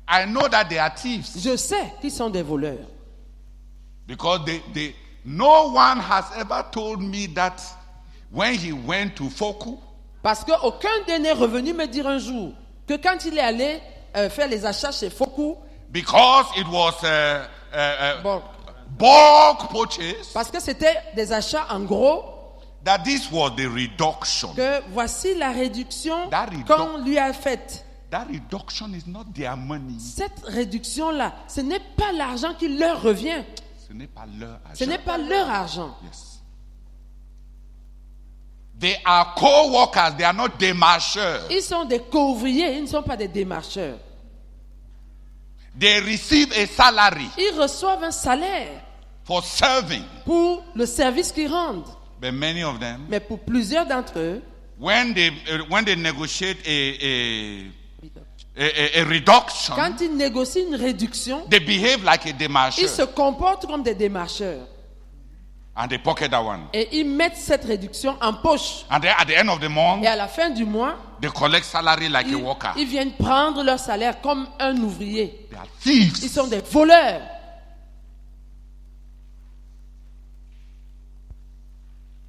I know that they are thieves. Je sais qu'ils sont des voleurs. Because no one has ever told me that when he went to Foku, parce qu'aucun d'eux n'est revenu me dire un jour que quand il est allé faire les achats chez Foku, because it was bulk purchase, parce que c'était des achats en gros, that this was the reduction. Que voici la réduction qu'on lui a faite. That reduction is not their money. Cette réduction-là, ce n'est pas l'argent qui leur revient. Ce n'est pas leur argent. Ce n'est pas leur argent. Yes. They are co-workers, they are not démarcheurs. Ils sont des co-ouvriers, ils ne sont pas des démarcheurs. They receive a salary. Ils reçoivent un salaire for serving. Pour le service qu'ils rendent. But many of them, mais pour plusieurs d'entre eux, when they negotiate a reduction, quand ils négocient une réduction, they behave like a démarcheur. Ils se comportent comme des démarcheurs. And they pocket that one. Et ils mettent cette réduction en poche. And then at the end of the month, et à la fin du mois, they collect salary like a worker. Ils viennent prendre leur salaire comme un ouvrier. They are thieves. Ils sont des voleurs.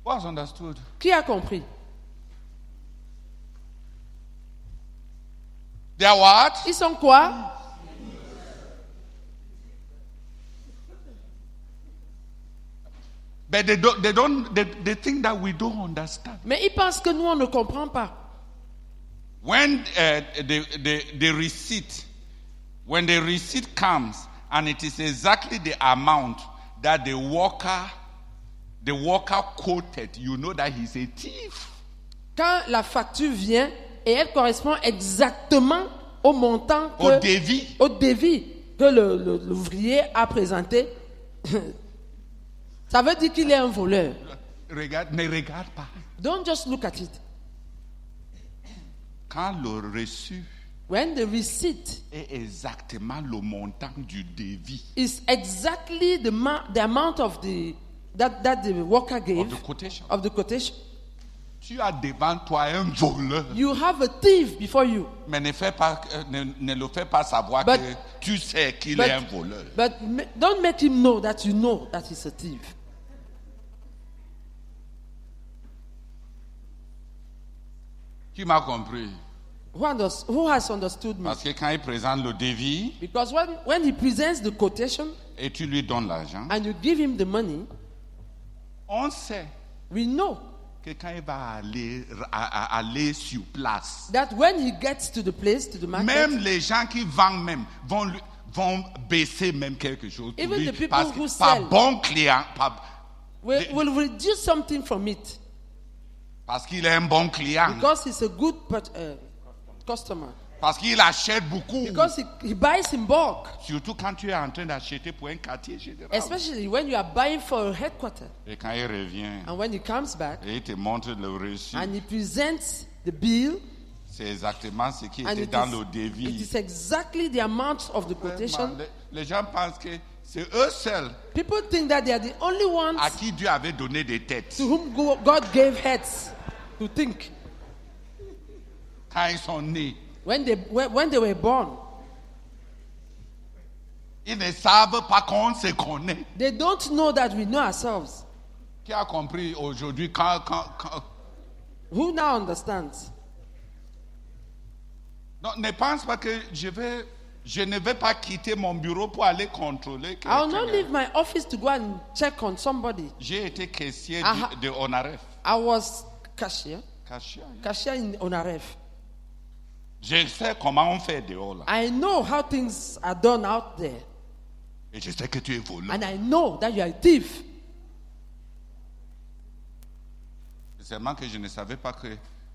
Who has understood? Qui a compris? They are what? Ils sont quoi? But they think that we don't understand. Mais ils pensent que nous on ne comprend pas. When the receipt, when the receipt comes and it is exactly the amount that the worker quoted, you know that he's a thief. Quand la facture vient et elle correspond exactement au montant que, au devis que l'ouvrier a présenté, ça veut dire qu'il est un voleur. Ne regarde pas. Don't just look at it. Quand le reçu when the receipt est exactement le montant du devis, is exactly the amount of that the worker gave, of the quotation. Tu as devant toi un voleur. You have a thief before you. Mais ne le fais pas savoir que tu sais qu'il est un voleur. But don't make him know that you know that he's a thief. Qui m'a compris? Who has understood me? Parce que quand il présente le devis, because when he presents the quotation, et tu lui donnes l'argent, and you give him the money, on sait, we know, que quand il va aller sur place, that when he gets to the place, to the market, même les gens qui vendent même vont baisser même quelque chose pour even lui, the people parce who que sell, par bon client, will reduce something from it. Parce qu'il est un bon client. Because he's a good customer. Parce qu'il achète beaucoup. Because he buys in bulk. Surtout quand tu es en train d'acheter pour un quartier général. Especially when you are buying for a headquarter. Et quand il revient, and when he comes back, et il te montre le reçu, and he presents the bill, c'est exactement ce qui était dans le devis. It is exactly the amount of the quotation. Les gens pensent que c'est eux seuls. People think that they are the only ones à qui Dieu avait donné des têtes. To whom God gave heads to think. Quand ils sont nés, when they were born, ils ne savent pas qu'on se connaît. They don't know that we know ourselves. Qui a compris aujourd'hui Who now understands? Non, ne pense pas que je ne vais pas quitter mon bureau pour aller contrôler I will not quelqu'un. leave my office to go and check on somebody. J'ai été caissier Aha. de Onaref. I was cashier in Onaref. Je sais comment on fait dehors là. I know how things are done out there. Et je sais que tu es voleur. And I know that you are a thief. C'est seulement que je ne savais pas que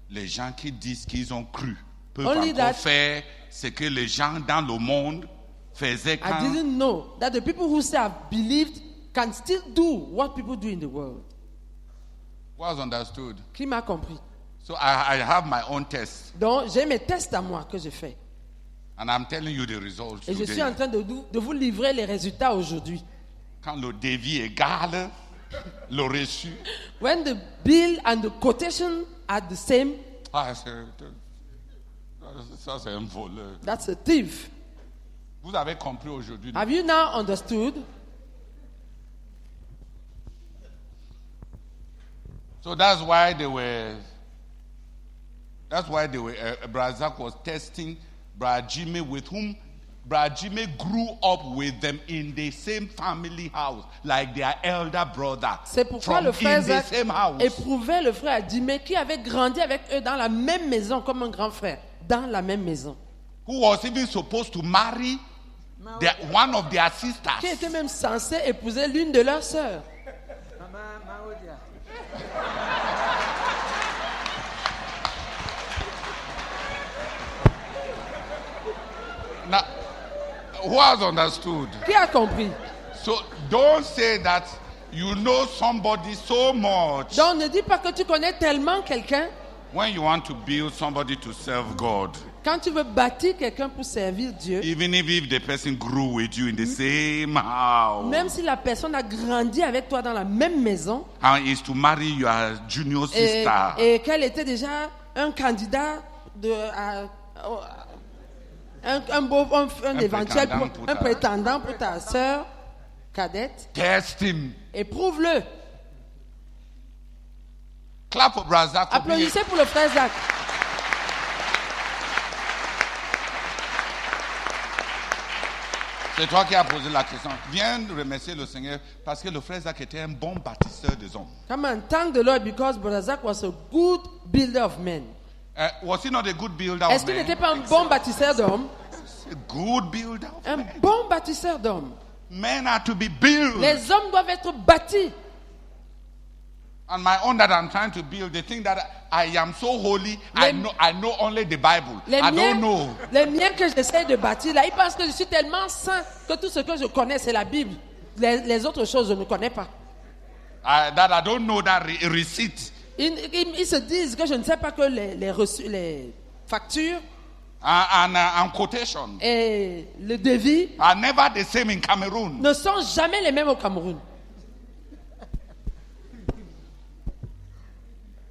les gens qui disent qu'ils ont cru peuvent Only encore that- faire ce que les gens dans le monde faisaient I quand... didn't know that the people who say I've believed can still do what people do in the world. Was understood. Qui m'a compris? So I have my own test. Donc, j'ai mes tests à moi que je fais. And I'm telling you the results Et je today. suis en train de vous livrer les résultats aujourd'hui. Quand le devis égale le reçu, When the bill and the quotation are the same, ça c'est un voleur. that's a thief. Vous avez compris aujourd'hui. Have you now understood? So that's why they were. Brother Zach was testing Brother Jimmy, with whom Brother Jimmy grew up with them in the same family house, like their elder brother. C'est pourquoi From le frère in the Zach same house. éprouvait le frère Jimmy qui avait grandi avec eux dans la même maison comme un grand frère. Dans la même maison. Who was even supposed to marry one of their Qui sisters. était même censé épouser l'une de leurs sœurs. Now, who has understood? Qui a compris? So don't say that you know somebody so much Donc ne dis pas que tu connais tellement quelqu'un. when you want to build somebody to serve God. Quand tu veux bâtir quelqu'un pour servir Dieu, Even if the person grew with you in the same house même si la personne a grandi avec toi dans la même maison and is to marry your junior et, sister, et qu'elle était déjà un candidat un éventuel prétendant pour un ta- prétendant pour ta sœur cadette, test him. éprouve-le. Clap for Brother Zach. Applaudissez pour le frère Zach. C'est toi qui as posé la question. Viens remercier le Seigneur parce que le frère Zach était un bon bâtisseur des hommes. Come and thank the Lord because Brother Zach was a good builder of men. Was he not a good builder Est-ce of qu'il men? n'était pas un bon bâtisseur d'hommes? A good builder of Un men. bon bâtisseur d'hommes. Men are to be built. Les hommes doivent être bâtis. And my own that I'm trying to build, they think that I am so holy. I know only the Bible. I don't know. Les miens que j'essaie de bâtir, là, ils pensent que je suis tellement saint que tout ce que je connais, c'est la Bible. Les autres choses, je ne connais pas. That I don't know that receipt. Ils se disent que je ne sais pas que les factures And quotation et le devis are never the same in Cameroon. ne sont jamais les mêmes au Cameroun.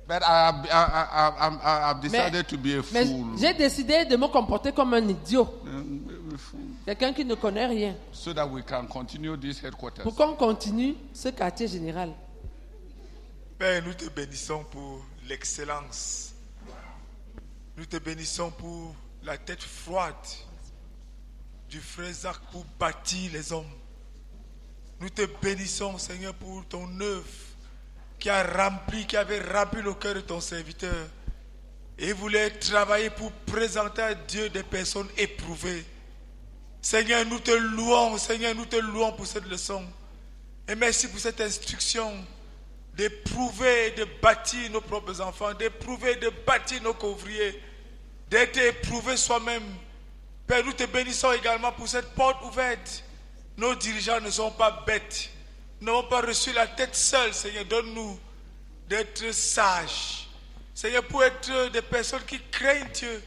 But I've decided to be a Mais fool. j'ai décidé de me comporter comme un idiot. Quelqu'un qui ne connaît rien. So that we can continue this headquarters. Pour qu'on continue ce quartier général. Père, nous te bénissons pour l'excellence. Nous te bénissons pour la tête froide du frère Zach pour bâtir les hommes. Nous te bénissons, Seigneur, pour ton œuvre qui avait rempli le cœur de ton serviteur. Et il voulait travailler pour présenter à Dieu des personnes éprouvées. Seigneur, nous te louons, pour cette leçon. Et merci pour cette instruction d'éprouver et de bâtir nos propres enfants, d'éprouver et de bâtir nos couvriers, d'être éprouvés soi-même. Père, nous te bénissons également pour cette porte ouverte. Nos dirigeants ne sont pas bêtes. Nous n'avons pas reçu la tête seule, Seigneur. Donne-nous d'être sages. Seigneur, pour être des personnes qui craignent Dieu.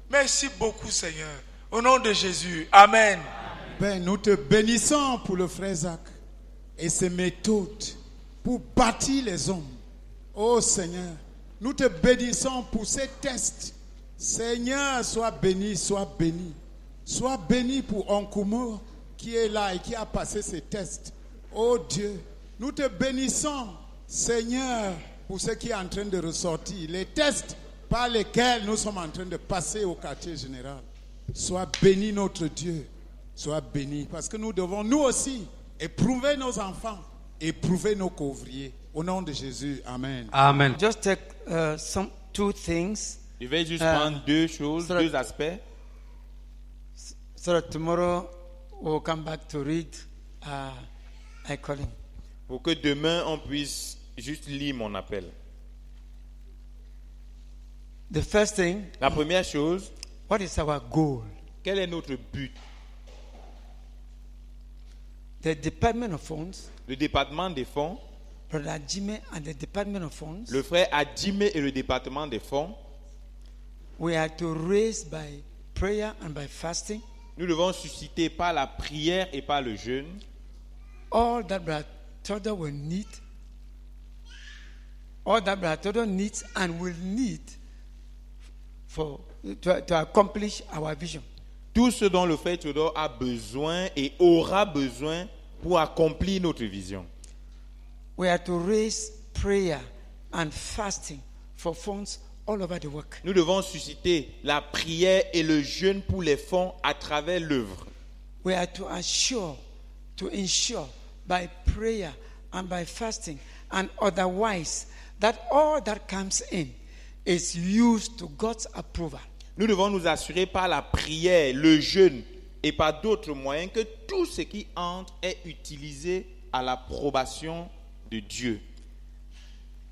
Merci beaucoup, Seigneur. Au nom de Jésus. Amen. Père, nous te bénissons pour le frère Zach et ses méthodes pour bâtir les hommes. Oh Seigneur, nous te bénissons pour ces tests. Seigneur, sois béni, sois béni. Sois béni pour Onkumo qui est là et qui a passé ces tests. Oh Dieu, nous te bénissons, Seigneur, pour ce qui est en train de ressortir. Les tests par lesquels nous sommes en train de passer au quartier général. Sois béni notre Dieu, sois béni. Parce que nous devons nous aussi éprouver nos enfants, éprouver nos couvriers. Au nom de Jésus, Amen. Amen. Just take two things Je vais juste prendre deux choses, so that- deux aspects. so that tomorrow we'll come back to read I calling. Pour que demain on puisse juste lire mon appel. The first thing, La première chose, what is our goal? quel est notre but? The Department of Funds, Le département des fonds, Brother Jimmy and the Department of Funds, le frère Adjime et le département des fonds, we are to raise by prayer and by fasting nous devons susciter par la prière et par le jeûne all that Brother Todo will need, all that Brother Todo needs and will need to accomplish our vision. tout ce dont le frère Théodore a besoin et aura besoin pour accomplir notre vision. We are to raise prayer and fasting for funds all over the work. Nous devons susciter la prière et le jeûne pour les fonds à travers l'œuvre. We are to ensure by prayer and by fasting and otherwise that all that comes in is used to God's approval. Nous devons nous assurer par la prière, le jeûne et par d'autres moyens que tout ce qui entre est utilisé à l'approbation de Dieu.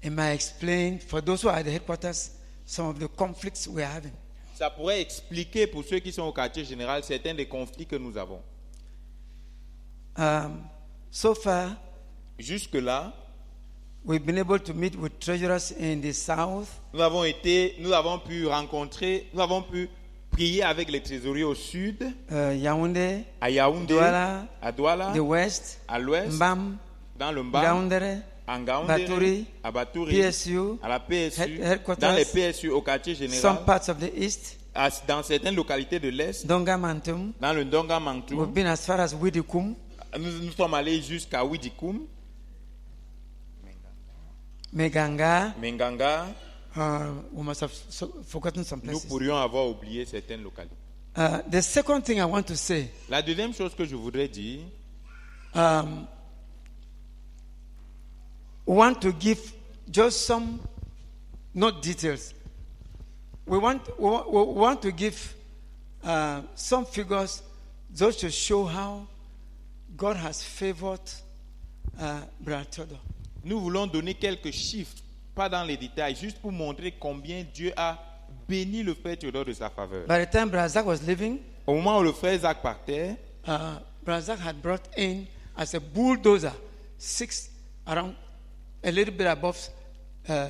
It might explain, for those who are at the headquarters, some of the conflicts we are having. Ça pourrait expliquer pour ceux qui sont au quartier général certains des conflits que nous avons. So far, Jusque-là, we've been able to meet with treasurers in the south, nous avons pu prier avec les trésoriers au sud, Yaoundé, à Yaoundé, Douala, à Douala, the west, à l'ouest, Mbam, dans le Mbam, Gaoundéré, en Gaoundéré, Baturi, à Baturi, PSU, à la PSU, headquarters, dans les PSU au quartier some général, parts of the east, dans certaines localités de l'Est, Donga Mantum. dans le Ndonga Mantou. We've been as far as Widikum, Nous sommes allés jusqu'à Widikoum, Meganga. Menganga. We must have forgotten some Nous places. pourrions avoir oublié certaines localités. The second thing I want to say, La deuxième chose que je voudrais dire, we want to give just some, not details. We want to give some figures just to show how God has favored Brother Todo. nous voulons donner quelques chiffres, pas dans les détails, juste pour montrer combien Dieu a béni le frère Théodore de sa faveur. By the time Brother Zach was living, Au moment où le frère Zach partait, Brother Zach had brought in as a bulldozer around a little bit above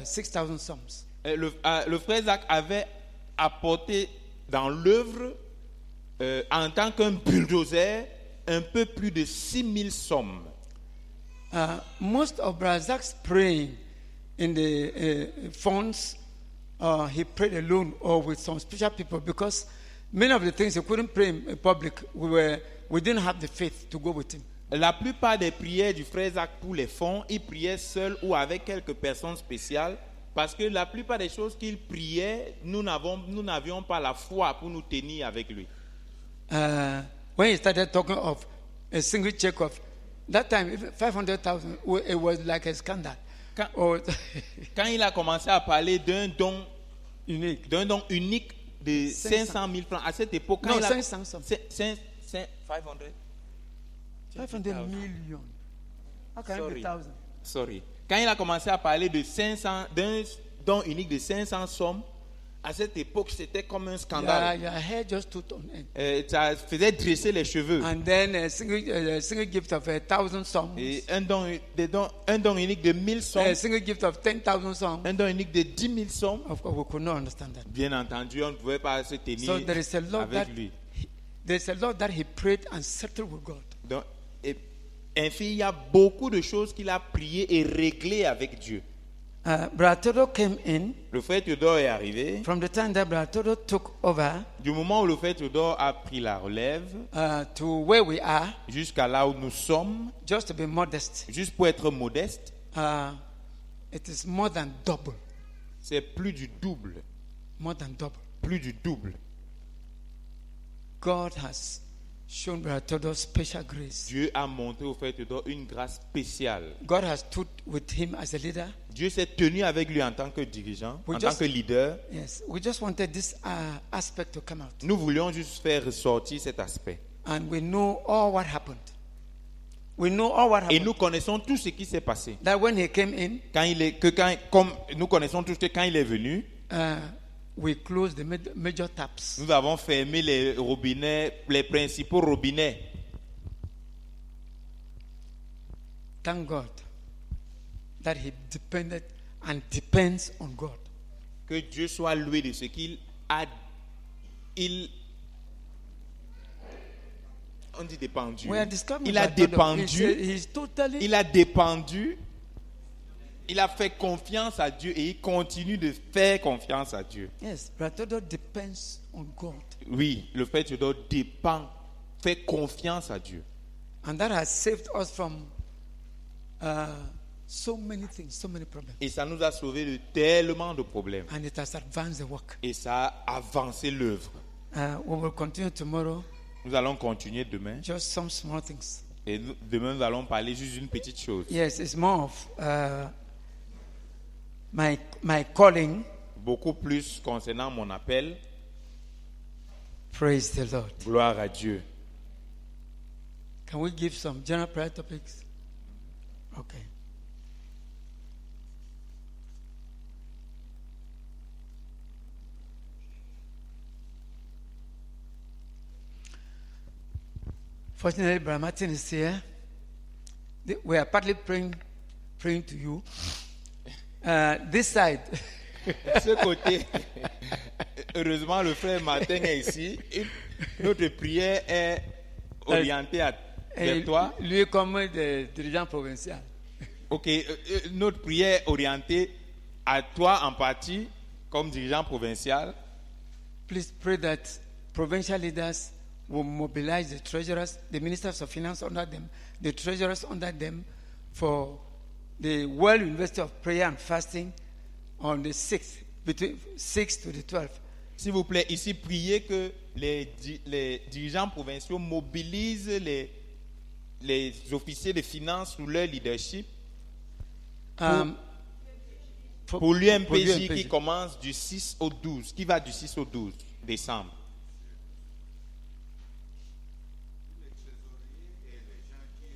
6,000 sums. le frère Zach avait apporté dans l'œuvre, en tant qu'un bulldozer, un peu plus de 6 000 sommes. Most of Brother Zach's praying in the funds, he prayed alone or with some special people because many of the things he couldn't pray in public, we didn't have the faith to go with him. La plupart des prières du frère Zach pour les fonds, il priait seul ou avec quelques personnes spéciales, parce que la plupart des choses qu'il priait, nous n'avions pas la foi pour nous tenir avec lui. When he started talking of a single check of that time, 500,000, it was like a scandal. Quand il a commencé à parler d'un don unique de 500 000 francs, à cette époque, quand No, il a 500 sommes. 500 million. How can it be 1,000? Sorry. Quand il a commencé à parler d'un don unique de 500 sommes, à cette époque, c'était comme un scandale. Your hair just stood on end. Ça faisait dresser les cheveux. And then a single gift of 1,000 songs. Et un don unique de 1000 sommes. A single gift of 10,000 songs. Un don unique de 10 000 sommes. Of course, we could not understand that. Bien entendu, on ne pouvait pas se tenir So there is a lot avec lui. There's a lot that he prayed and settled with God. Donc, ainsi, il y a beaucoup de choses qu'il a priées et réglées avec Dieu. Brother Todo came in. Le frère Théodore est arrivé. From the time that Brother Todo took over, du moment où le frère Théodore a pris la relève, to where we are, jusqu'à là où nous sommes, just to be modest, juste pour être modeste, it is more than double. c'est plus du double. more than double. plus du double. God has shown Brother Theodore special grace. Dieu a montré au frère Théodore une grâce spéciale. God has stood with him as a leader. Dieu s'est tenu avec lui en tant que dirigeant, We en just- tant que leader. Yes, we just wanted this aspect to come out. Nous voulions juste faire ressortir cet aspect. And we know all what happened. We know all what Et happened. nous connaissons tout ce qui s'est passé. That when he came in, Comme nous connaissons tous que quand il est venu, we closed the major taps. nous avons fermé les robinets, les principaux robinets. Thank God that he depended and depends on God. Que Dieu soit loué de ce qu'il a. On dit dépendu. We are discovering Il a that God, dépendu. he's totally Il a dépendu. Il a fait confiance à Dieu et il continue de faire confiance à Dieu. yes, Brother Theodore depends on God. Oui, le fait Théodore dépend, fait confiance à Dieu. And that has saved us from so many things, so many problems. Et ça nous a sauvés de tellement de problèmes. And it has advanced the work. Et ça a avancé l'œuvre. We will continue tomorrow, Nous allons continuer demain. just some small things. Et demain, nous allons parler juste d'une petite chose. Yes, it's more of my calling. Beaucoup plus concernant mon appel. Praise the Lord. Gloire à Dieu. Can we give some general prayer topics? Okay. Fortunately, Brother Martin is here. We are partly praying to you. This side, Ce côté, heureusement, le frère Martin est ici. Et notre prière est orientée vers toi. lui comme le dirigeant provincial. Ok, notre prière est orientée à toi en partie, comme dirigeant provincial. Please pray that provincial leaders will mobilize the treasurers, the ministers of finance under them, the treasurers under them for the World University of Prayer and Fasting on the 6th, between 6th to the 12th. S'il vous plaît, ici, priez que les dirigeants provinciaux mobilisent les officiers de finances sous leur leadership pour l'UMPJ qui commence du 6 au 12, qui va du 6 au 12 décembre.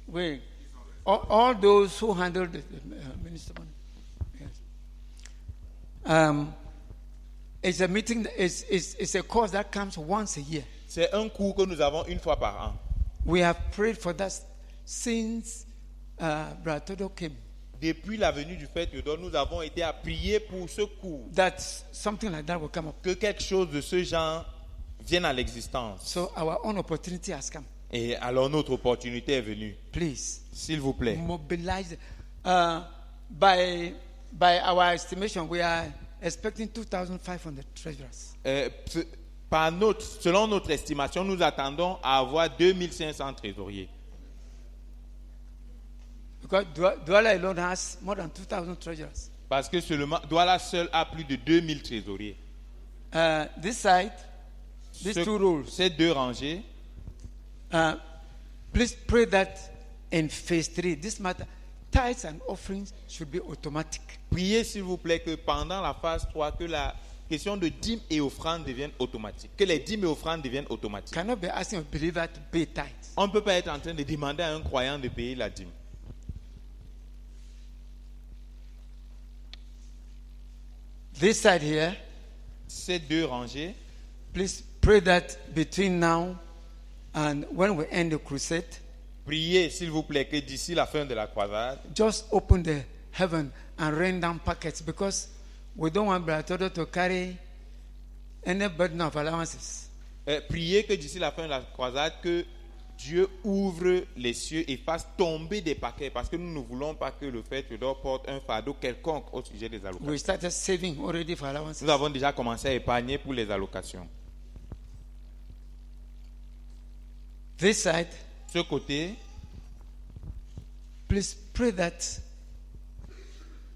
We, all those who handle the minister money. Yes. It's a meeting. It's a course that comes once a year. C'est un cours que nous avons une fois par an. We have prayed for that since Brother Theodore came. Depuis la venue du frère Théodore, nous avons été à prier pour ce cours. That something like that will come up. Que quelque chose de ce genre vienne à l'existence. So our own opportunity has come. Et alors notre opportunité est venue. Please S'il vous plaît. mobilize. By our estimation, we are expecting 2,500 treasurers. Selon notre estimation, nous attendons à avoir 2500 trésoriers. Because Douala alone has more than 2,000 treasurers. Parce que seulement Douala seul a plus de 2000 trésoriers. This side, these two rows. Ces deux rangées, Please pray that in phase 3, this matter, tithes and offerings should be automatic. priez s'il vous plaît que pendant la phase 3, que la question de dîmes et offrandes devienne automatique. Que les dîmes et offrandes deviennent automatiques. Cannot be asking a believer to pay tithes. On ne peut pas être en train de demander à un croyant de payer la dîme. This side here, Ces deux rangées, please pray that between now and when we end the crusade, priez s'il vous plaît que d'ici la fin de la croisade, just open the heaven and rain down packets, because we don't want Brother Theodore to carry any burden of allowances. priez que d'ici la fin de la croisade, que Dieu ouvre les cieux et fasse tomber des paquets, parce que nous ne voulons pas que le frère Théodore porte un fardeau quelconque au sujet des allocations. We started saving already for allowances. Nous avons déjà commencé à épargner pour les allocations. This side, Ce côté, please pray that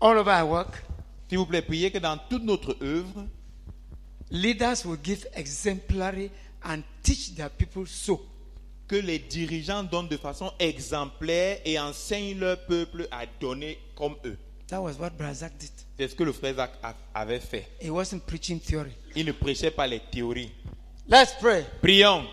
all of our work, s'il vous plaît, priez que dans toute notre œuvre, leaders will give exemplary and teach their people so. Que les dirigeants donnent de façon exemplaire et enseignent leur peuple à donner comme eux. That was what Brother Zach did. C'est ce que le frère Zach avait fait. He wasn't preaching theory. Il ne prêchait pas les théories. Let's pray. Prions.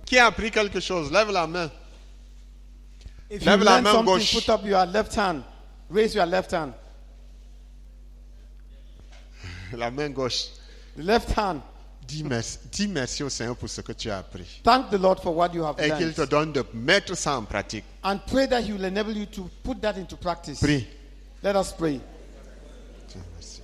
Qui a appris quelque chose? Lève la main. If Lève you la learn main something, gauche. put up your left hand. Raise your left hand. La main gauche. Left hand. Dis merci au Seigneur pour ce que tu as appris. Thank the Lord for what you have Et qu'il te learned. donne de mettre ça en pratique. And pray that He will enable you to put that into practice. Prie. Let us pray. Dieu merci.